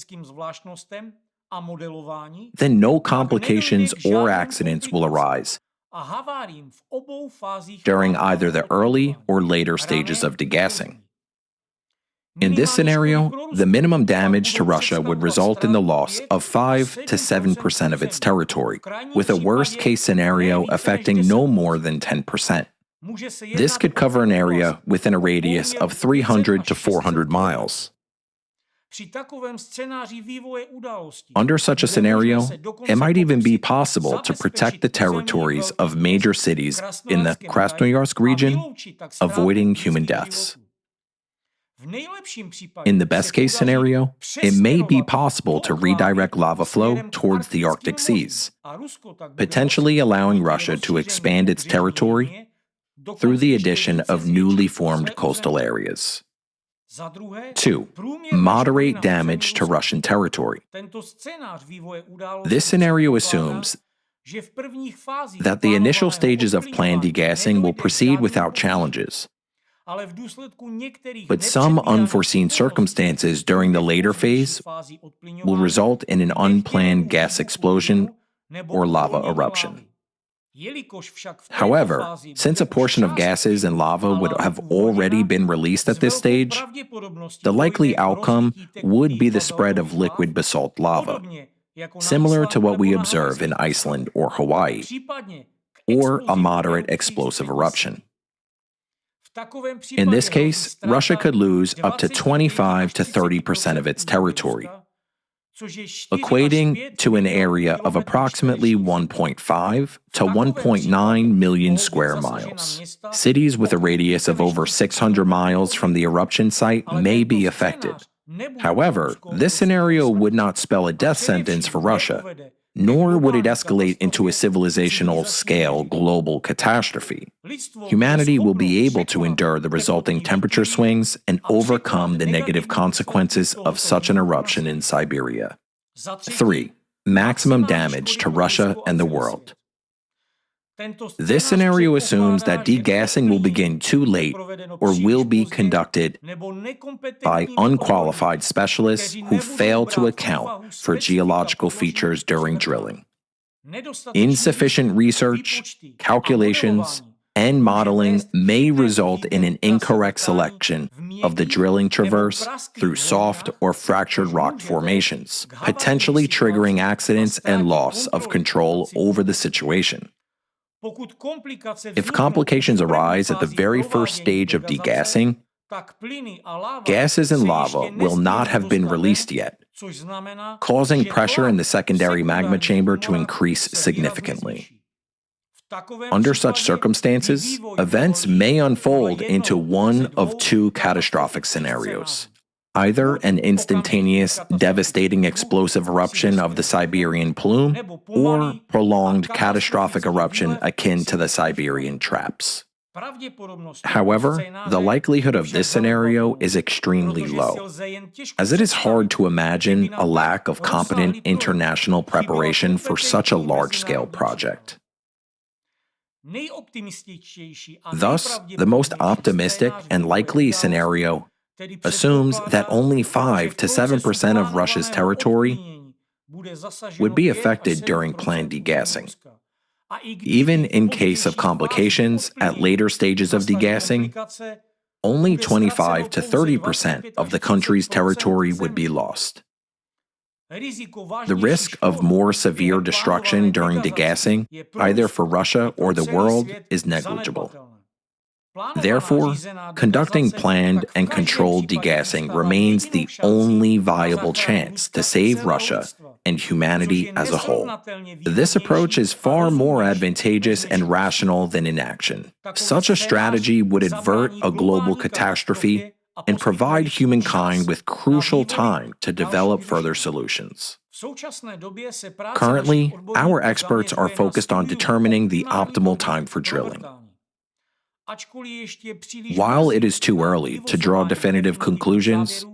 then no complications or accidents will arise during either the early or later stages of degassing. In this scenario, the minimum damage to Russia would result in the loss of 5 to 7% of its territory, with a worst-case scenario affecting no more than 10%. This could cover an area within a radius of 300 to 400 miles. Under such a scenario, it might even be possible to protect the territories of major cities in the Krasnoyarsk region, avoiding human deaths. In the best-case scenario, it may be possible to redirect lava flow towards the Arctic seas, potentially allowing Russia to expand its territory through the addition of newly formed coastal areas. 2. Moderate damage to Russian territory. This scenario assumes that the initial stages of planned degassing will proceed without challenges, but some unforeseen circumstances during the later phase will result in an unplanned gas explosion or lava eruption. However, since a portion of gases and lava would have already been released at this stage, the likely outcome would be the spread of liquid basalt lava, similar to what we observe in Iceland or Hawaii, or a moderate explosive eruption. In this case, Russia could lose up to 25 to 30% of its territory, equating to an area of approximately 1.5 to 1.9 million square miles. Cities with a radius of over 600 miles from the eruption site may be affected. However, this scenario would not spell a death sentence for Russia, nor would it escalate into a civilizational-scale global catastrophe. Humanity will be able to endure the resulting temperature swings and overcome the negative consequences of such an eruption in Siberia. 3. Maximum damage to Russia and the world. This scenario assumes that degassing will begin too late or will be conducted by unqualified specialists who fail to account for geological features during drilling. Insufficient research, calculations, and modeling may result in an incorrect selection of the drilling traverse through soft or fractured rock formations, potentially triggering accidents and loss of control over the situation. If complications arise at the very first stage of degassing, gases and lava will not have been released yet, causing pressure in the secondary magma chamber to increase significantly. Under such circumstances, events may unfold into one of two catastrophic scenarios. Either an instantaneous, devastating explosive eruption of the Siberian plume, or prolonged catastrophic eruption akin to the Siberian traps. However, the likelihood of this scenario is extremely low, as it is hard to imagine a lack of competent international preparation for such a large-scale project. Thus, the most optimistic and likely scenario assumes that only 5 to 7% of Russia's territory would be affected during planned degassing. Even in case of complications at later stages of degassing, only 25 to 30% of the country's territory would be lost. The risk of more severe destruction during degassing, either for Russia or the world, is negligible. Therefore, conducting planned and controlled degassing remains the only viable chance to save Russia and humanity as a whole. This approach is far more advantageous and rational than inaction. Such a strategy would avert a global catastrophe and provide humankind with crucial time to develop further solutions. Currently, our experts are focused on determining the optimal time for drilling. While it is too early to draw definitive conclusions,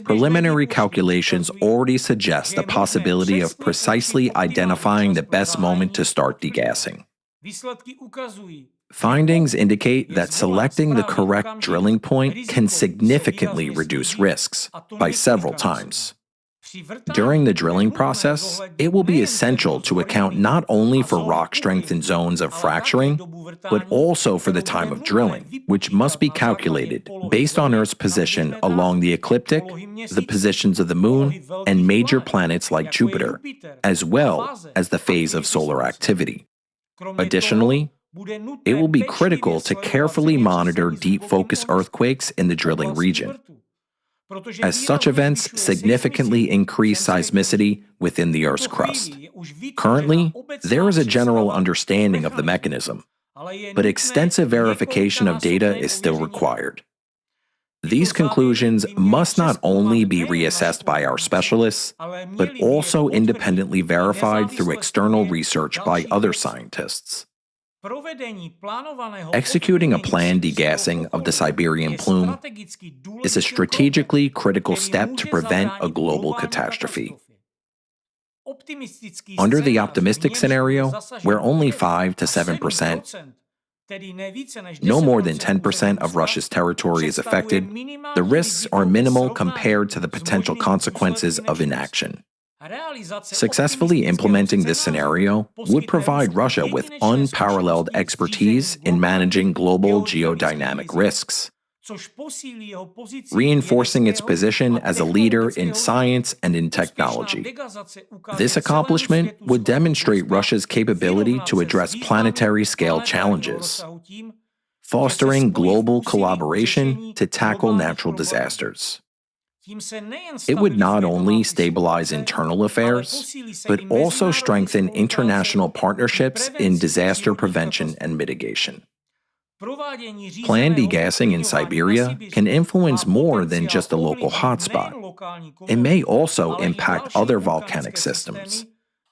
preliminary calculations already suggest the possibility of precisely identifying the best moment to start degassing. Findings indicate that selecting the correct drilling point can significantly reduce risks by several times. During the drilling process, it will be essential to account not only for rock strength in zones of fracturing, but also for the time of drilling, which must be calculated based on Earth's position along the ecliptic, the positions of the Moon, and major planets like Jupiter, as well as the phase of solar activity. Additionally, it will be critical to carefully monitor deep focus earthquakes in the drilling region, as such events significantly increase seismicity within the Earth's crust. Currently, there is a general understanding of the mechanism, but extensive verification of data is still required. These conclusions must not only be reassessed by our specialists, but also independently verified through external research by other scientists. Executing a planned degassing of the Siberian plume is a strategically critical step to prevent a global catastrophe. Under the optimistic scenario, where only 5 to 7%, no more than 10% of Russia's territory is affected, the risks are minimal compared to the potential consequences of inaction. Successfully implementing this scenario would provide Russia with unparalleled expertise in managing global geodynamic risks, reinforcing its position as a leader in science and in technology. This accomplishment would demonstrate Russia's capability to address planetary-scale challenges, fostering global collaboration to tackle natural disasters. It would not only stabilize internal affairs, but also strengthen international partnerships in disaster prevention and mitigation. Planned degassing in Siberia can influence more than just a local hotspot. It may also impact other volcanic systems,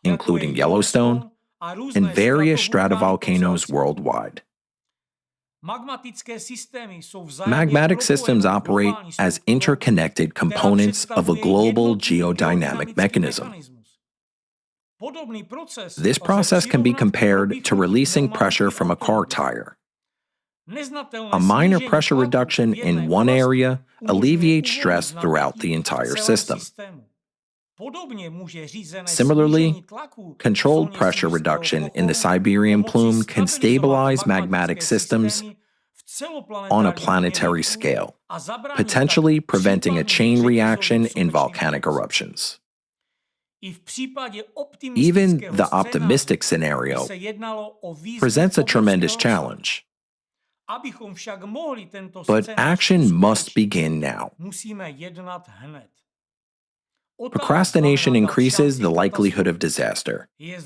including Yellowstone, and various stratovolcanoes worldwide. Magmatic systems operate as interconnected components of a global geodynamic mechanism. This process can be compared to releasing pressure from a car tire. A minor pressure reduction in one area alleviates stress throughout the entire system. Similarly, controlled pressure reduction in the Siberian plume can stabilize magmatic systems on a planetary scale, potentially preventing a chain reaction in volcanic eruptions. Even the optimistic scenario presents a tremendous challenge. But action must begin now. Procrastination increases the likelihood of disaster. It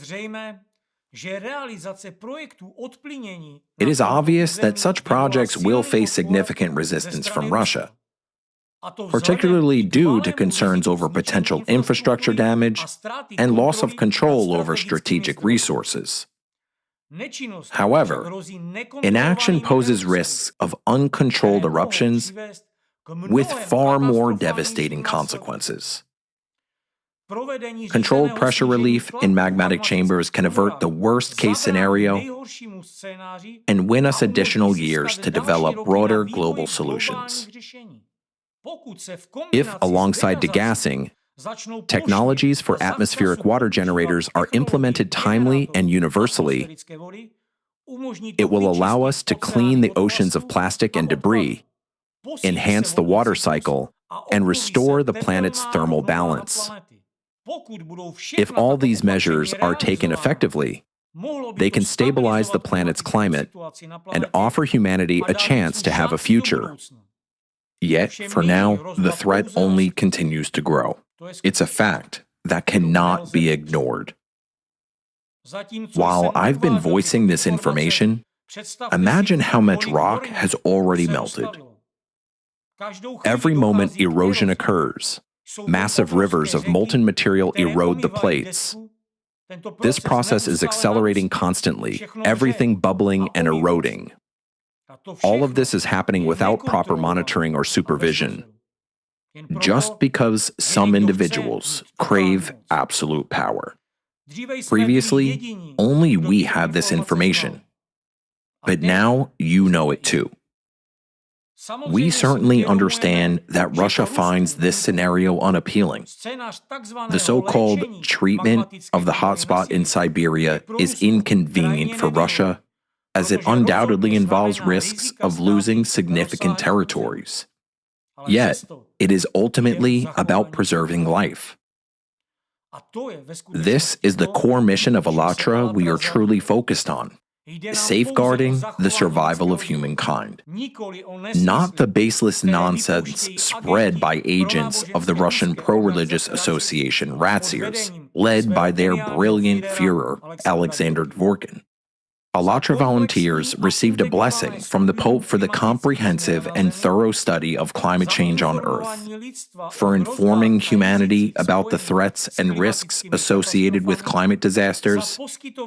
is obvious that such projects will face significant resistance from Russia, particularly due to concerns over potential infrastructure damage and loss of control over strategic resources. However, inaction poses risks of uncontrolled eruptions with far more devastating consequences. Controlled pressure relief in magmatic chambers can avert the worst-case scenario and win us additional years to develop broader global solutions. If, alongside degassing, technologies for atmospheric water generators are implemented timely and universally, it will allow us to clean the oceans of plastic and debris, enhance the water cycle, and restore the planet's thermal balance. If all these measures are taken effectively, they can stabilize the planet's climate and offer humanity a chance to have a future. Yet, for now, the threat only continues to grow. It's a fact that cannot be ignored. While I've been voicing this information, imagine how much rock has already melted. Every moment erosion occurs, massive rivers of molten material erode the plates. This process is accelerating constantly, everything bubbling and eroding. All of this is happening without proper monitoring or supervision, just because some individuals crave absolute power. Previously, only we had this information, but now you know it too. We certainly understand that Russia finds this scenario unappealing. The so-called treatment of the hotspot in Siberia is inconvenient for Russia, as it undoubtedly involves risks of losing significant territories. Yet, it is ultimately about preserving life. This is the core mission of ALLATRA we are truly focused on: safeguarding the survival of humankind, not the baseless nonsense spread by agents of the Russian pro-religious association Razzirs, led by their brilliant Führer, Alexander Dvorkin. ALLATRA volunteers received a blessing from the Pope for the comprehensive and thorough study of climate change on Earth, for informing humanity about the threats and risks associated with climate disasters,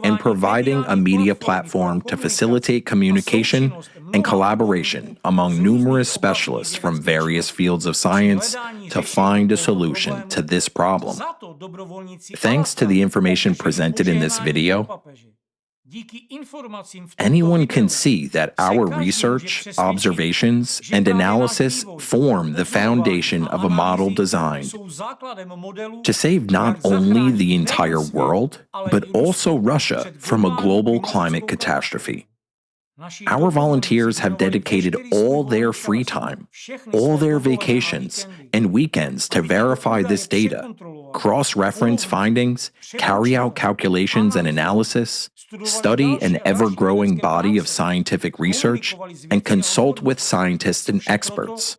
and providing a media platform to facilitate communication and collaboration among numerous specialists from various fields of science to find a solution to this problem. Thanks to the information presented in this video, anyone can see that our research, observations, and analysis form the foundation of a model designed to save not only the entire world, but also Russia from a global climate catastrophe. Our volunteers have dedicated all their free time, all their vacations, and weekends to verify this data, cross-reference findings, carry out calculations and analysis, study an ever-growing body of scientific research, and consult with scientists and experts,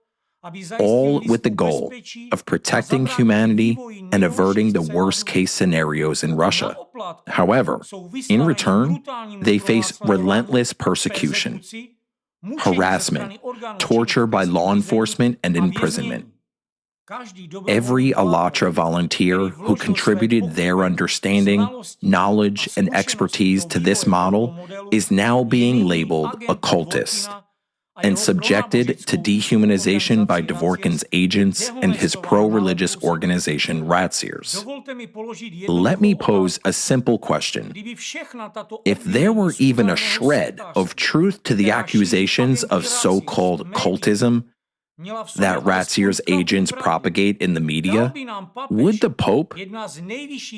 all with the goal of protecting humanity and averting the worst-case scenarios in Russia. However, in return, they face relentless persecution, harassment, torture by law enforcement, and imprisonment. Every Alatra volunteer who contributed their understanding, knowledge, and expertise to this model is now being labeled a cultist and subjected to dehumanization by Dvorkin's agents and his pro-religious organization Ratseers. Let me pose a simple question. If there were even a shred of truth to the accusations of so-called cultism that Ratseers agents propagate in the media, would the Pope,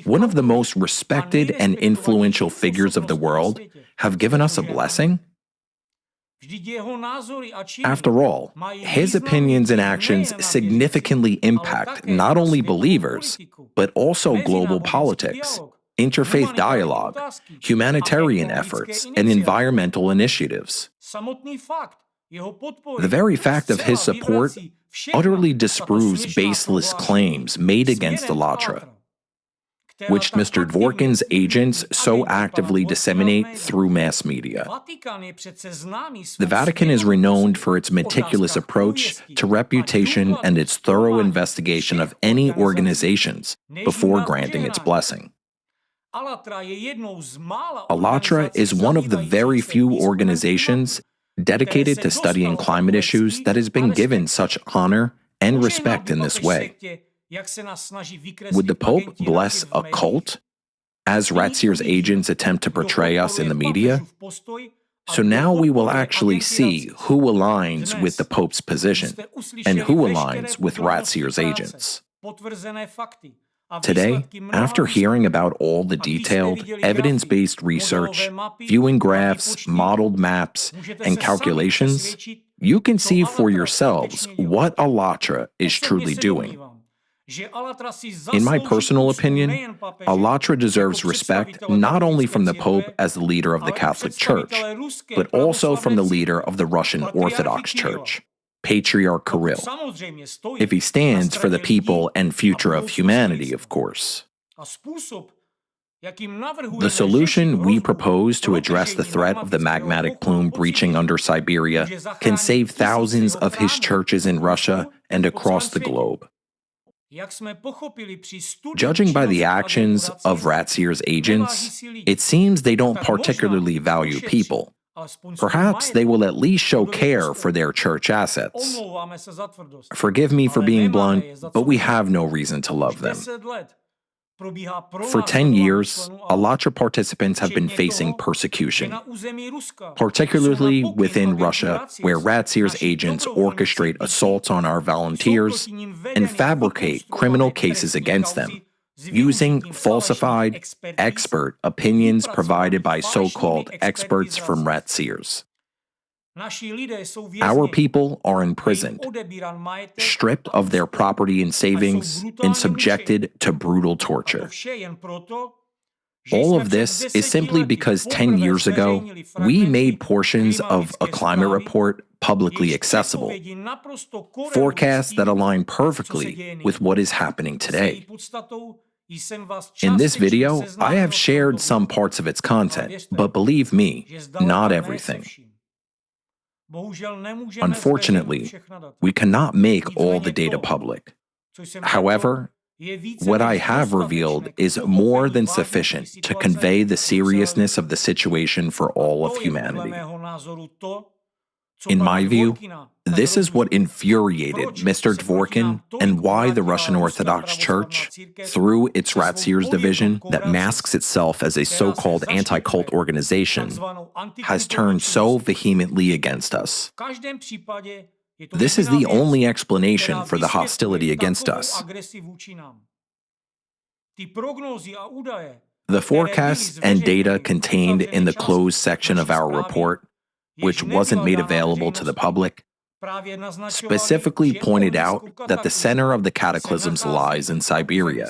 one of the most respected and influential figures of the world, have given us a blessing? After all, his opinions and actions significantly impact not only believers, but also global politics, interfaith dialogue, humanitarian efforts, and environmental initiatives. The very fact of his support utterly disproves baseless claims made against Alatra, which Mr. Dvorkin's agents so actively disseminate through mass media. The Vatican is renowned for its meticulous approach to reputation and its thorough investigation of any organizations before granting its blessing. Alatra is one of the very few organizations dedicated to studying climate issues that has been given such honor and respect in this way. Would the Pope bless a cult, as Ratseers agents attempt to portray us in the media? So now we will actually see who aligns with the Pope's position and who aligns with Ratseers agents. Today, after hearing about all the detailed, evidence-based research, viewing graphs, modeled maps, and calculations, you can see for yourselves what Alatra is truly doing. In my personal opinion, Alatra deserves respect not only from the Pope as the leader of the Catholic Church, but also from the leader of the Russian Orthodox Church, Patriarch Kirill, if he stands for the people and future of humanity, of course. The solution we propose to address the threat of the magmatic plume breaching under Siberia can save thousands of his churches in Russia and across the globe. Judging by the actions of Ratseers agents, it seems they don't particularly value people. Perhaps they will at least show care for their church assets. Forgive me for being blunt, but we have no reason to love them. For 10 years, Alatra participants have been facing persecution, particularly within Russia, where Ratseers agents orchestrate assaults on our volunteers and fabricate criminal cases against them, using falsified, expert opinions provided by so-called experts from Ratseers. Our people are imprisoned, stripped of their property and savings, and subjected to brutal torture. All of this is simply because 10 years ago, we made portions of a climate report publicly accessible, forecasts that align perfectly with what is happening today. In this video, I have shared some parts of its content, but believe me, not everything. Unfortunately, we cannot make all the data public. However, what I have revealed is more than sufficient to convey the seriousness of the situation for all of humanity. In my view, this is what infuriated Mr. Dvorkin and why the Russian Orthodox Church, through its Ratseers division that masks itself as a so-called anti-cult organization, has turned so vehemently against us. This is the only explanation for the hostility against us. The forecasts and data contained in the closed section of our report, which wasn't made available to the public, specifically pointed out that the center of the cataclysms lies in Siberia.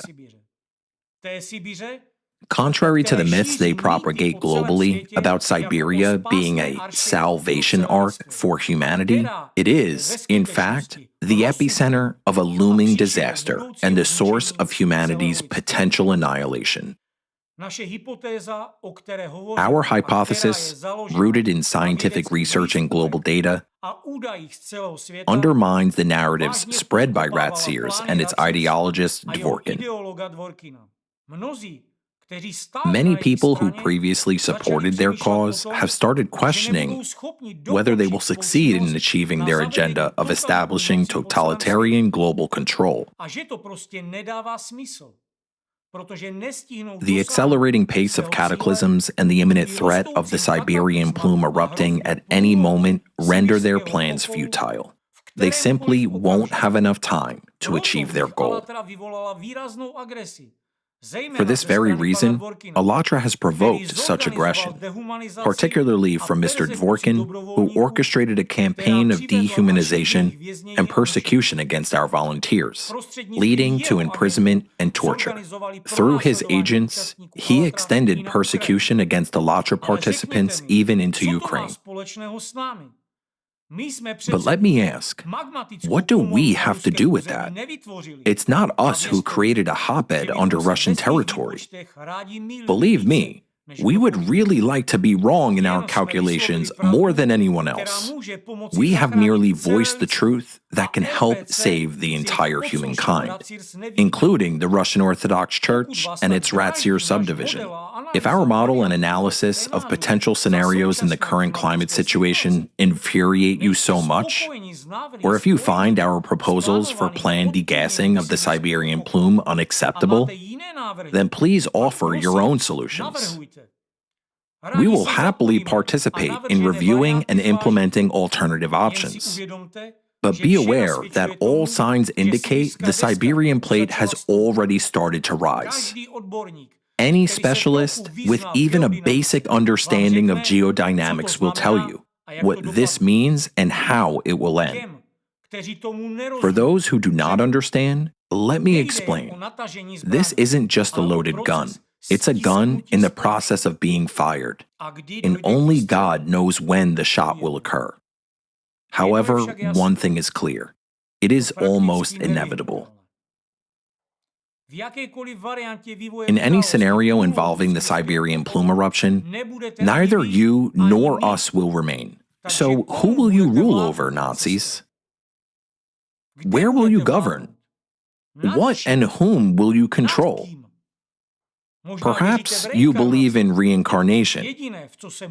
Contrary to the myths they propagate globally about Siberia being a salvation arc for humanity, it is, in fact, the epicenter of a looming disaster and the source of humanity's potential annihilation. Our hypothesis, rooted in scientific research and global data, undermines the narratives spread by rat seers and its ideologist Dvorkin. Many people who previously supported their cause have started questioning whether they will succeed in achieving their agenda of establishing totalitarian global control. The accelerating pace of cataclysms and the imminent threat of the Siberian plume erupting at any moment render their plans futile. They simply won't have enough time to achieve their goal. For this very reason, Alatra has provoked such aggression, particularly from Mr. Dvorkin, who orchestrated a campaign of dehumanization and persecution against our volunteers, leading to imprisonment and torture. Through his agents, he extended persecution against Alatra participants even into Ukraine. But let me ask, what do we have to do with that? It's not us who created a hotbed under Russian territory. Believe me, we would really like to be wrong in our calculations more than anyone else. We have merely voiced the truth that can help save the entire humankind, including the Russian Orthodox Church and its Ratzier subdivision. If our model and analysis of potential scenarios in the current climate situation infuriate you so much, or if you find our proposals for planned degassing of the Siberian plume unacceptable, then please offer your own solutions. We will happily participate in reviewing and implementing alternative options. But be aware that all signs indicate the Siberian plate has already started to rise. Any specialist with even a basic understanding of geodynamics will tell you what this means and how it will end. For those who do not understand, let me explain. This isn't just a loaded gun. It's a gun in the process of being fired, and only God knows when the shot will occur. However, one thing is clear. It is almost inevitable. In any scenario involving the Siberian plume eruption, neither you nor us will remain. So who will you rule over, Nazis? Where will you govern? What and whom will you control? Perhaps you believe in reincarnation.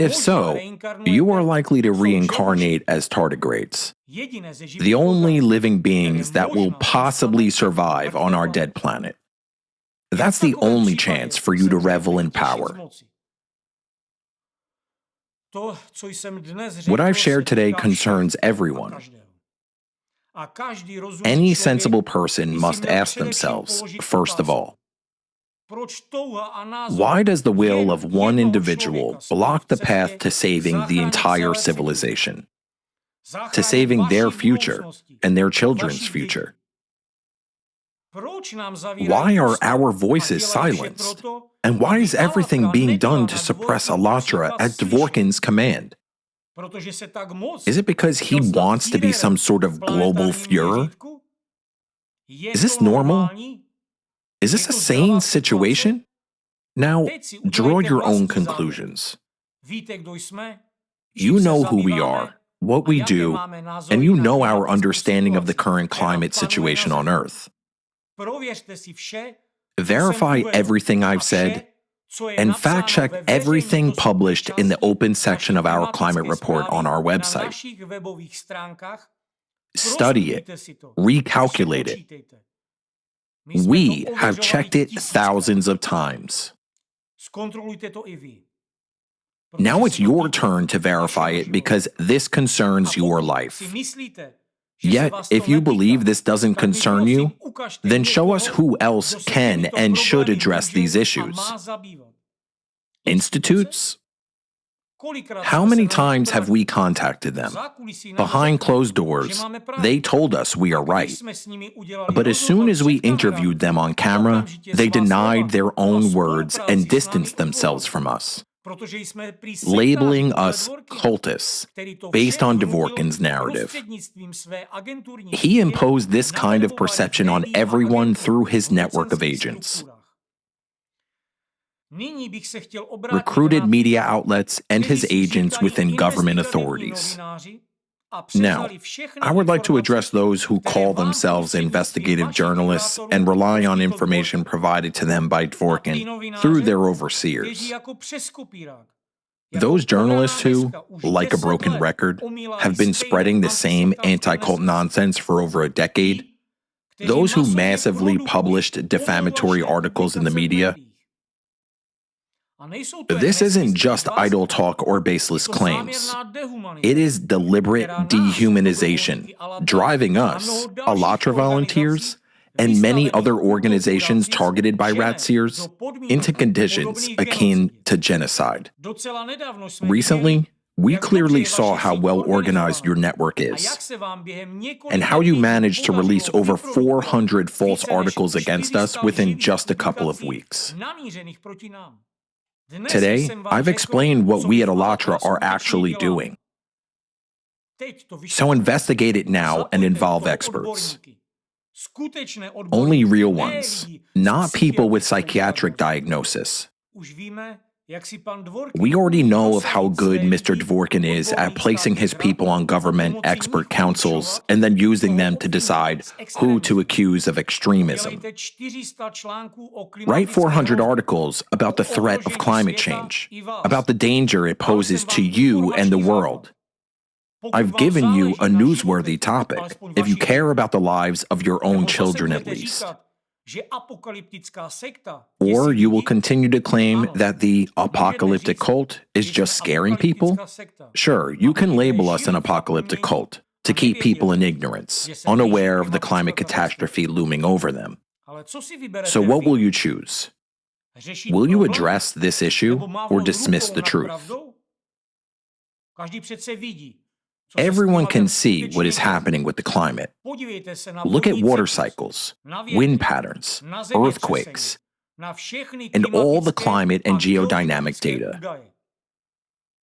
If so, you are likely to reincarnate as tardigrades, the only living beings that will possibly survive on our dead planet. That's the only chance for you to revel in power. What I've shared today concerns everyone. Any sensible person must ask themselves, first of all, why does the will of one individual block the path to saving the entire civilization, to saving their future and their children's future? Why are our voices silenced? And why is everything being done to suppress Alatra at Dvorkin's command? Is it because he wants to be some sort of global Führer? Is this normal? Is this a sane situation? Now, draw your own conclusions. You know who we are, what we do, and you know our understanding of the current climate situation on Earth. Verify everything I've said, and fact-check everything published in the open section of our climate report on our website. Study it, recalculate it. We have checked it thousands of times. Now it's your turn to verify it because this concerns your life. Yet, if you believe this doesn't concern you, then show us who else can and should address these issues. Institutes? How many times have we contacted them? Behind closed doors, they told us we are right. But as soon as we interviewed them on camera, they denied their own words and distanced themselves from us, labeling us cultists based on Dvorkin's narrative. He imposed this kind of perception on everyone through his network of agents. recruited media outlets and his agents within government authorities. Now, I would like to address those who call themselves investigative journalists and rely on information provided to them by Dvorkin through their overseers. Those journalists who, like a broken record, have been spreading the same anti-cult nonsense for over a decade, those who massively published defamatory articles in the media. This isn't just idle talk or baseless claims. It is deliberate dehumanization, driving us, Alatra volunteers, and many other organizations targeted by rat seers, into conditions akin to genocide. Recently, we clearly saw how well organized your network is, and how you managed to release over 400 false articles against us within just a couple of weeks. Today, I've explained what we at Alatra are actually doing. So investigate it now and involve experts. Only real ones, not people with psychiatric diagnosis. We already know of how good Mr. Dvorkin is at placing his people on government expert councils and then using them to decide who to accuse of extremism. Write 400 articles about the threat of climate change, about the danger it poses to you and the world. I've given you a newsworthy topic, if you care about the lives of your own children at least. Or you will continue to claim that the apocalyptic cult is just scaring people? Sure, you can label us an apocalyptic cult to keep people in ignorance, unaware of the climate catastrophe looming over them. So what will you choose? Will you address this issue or dismiss the truth? Everyone can see what is happening with the climate. Look at water cycles, wind patterns, earthquakes, and all the climate and geodynamic data.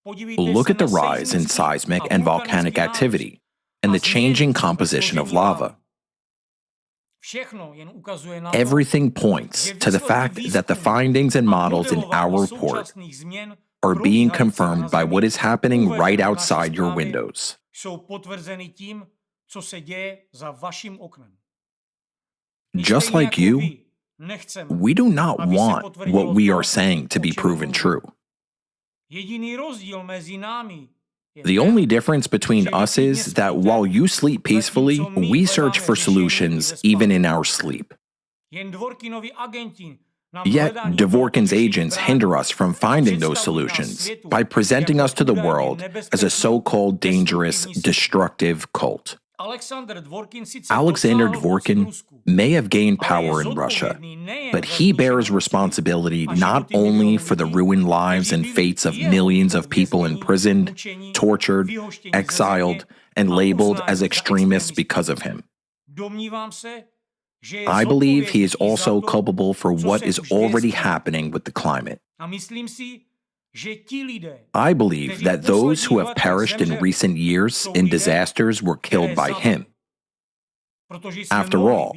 Look at the rise in seismic and volcanic activity and the changing composition of lava. Everything points to the fact that the findings and models in our report are being confirmed by what is happening right outside your windows. Just like you, we do not want what we are saying to be proven true. The only difference between us is that while you sleep peacefully, we search for solutions even in our sleep. Yet, Dvorkin's agents hinder us from finding those solutions by presenting us to the world as a so-called dangerous, destructive cult. Alexander Dvorkin may have gained power in Russia, but he bears responsibility not only for the ruined lives and fates of millions of people imprisoned, tortured, exiled, and labeled as extremists because of him. I believe he is also culpable for what is already happening with the climate. I believe that those who have perished in recent years in disasters were killed by him. After all,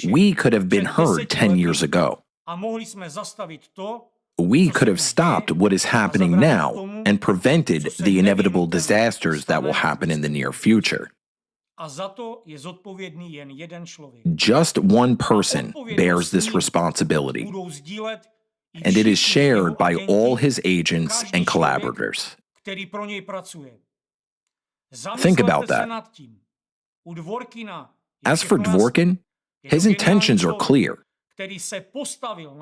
we could have been heard 10 years ago. We could have stopped what is happening now and prevented the inevitable disasters that will happen in the near future. Just one person bears this responsibility, and it is shared by all his agents and collaborators. Think about that. As for Dvorkin, his intentions are clear.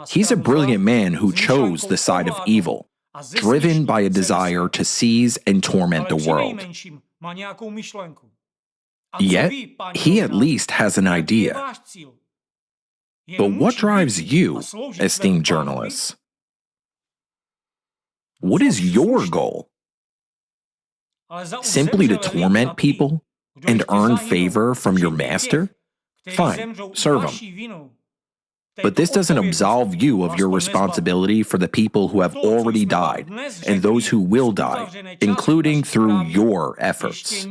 He's a brilliant man who chose the side of evil, driven by a desire to seize and torment the world. Yet, he at least has an idea. But what drives you, esteemed journalists? What is your goal? Simply to torment people and earn favor from your master? Fine, serve him. But this doesn't absolve you of your responsibility for the people who have already died and those who will die, including through your efforts.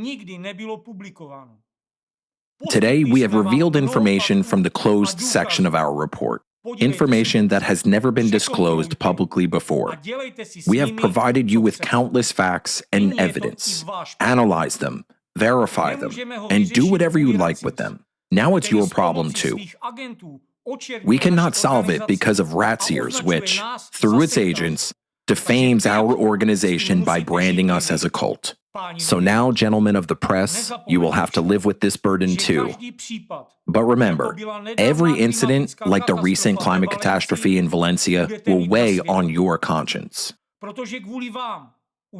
Today, we have revealed information from the closed section of our report. information that has never been disclosed publicly before. We have provided you with countless facts and evidence. Analyze them, verify them, and do whatever you like with them. Now it's your problem too. We cannot solve it because of rat's ears, which, through its agents, defames our organization by branding us as a cult. So now, gentlemen of the press, you will have to live with this burden too. But remember, every incident, like the recent climate catastrophe in Valencia, will weigh on your conscience.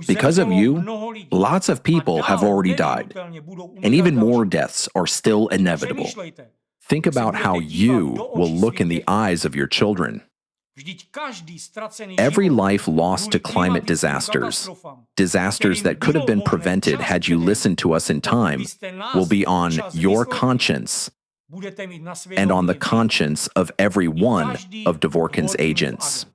Because of you, lots of people have already died, and even more deaths are still inevitable. Think about how you will look in the eyes of your children. Every life lost to climate disasters, disasters that could have been prevented had you listened to us in time, will be on your conscience and on the conscience of every one of Dvorkin's agents.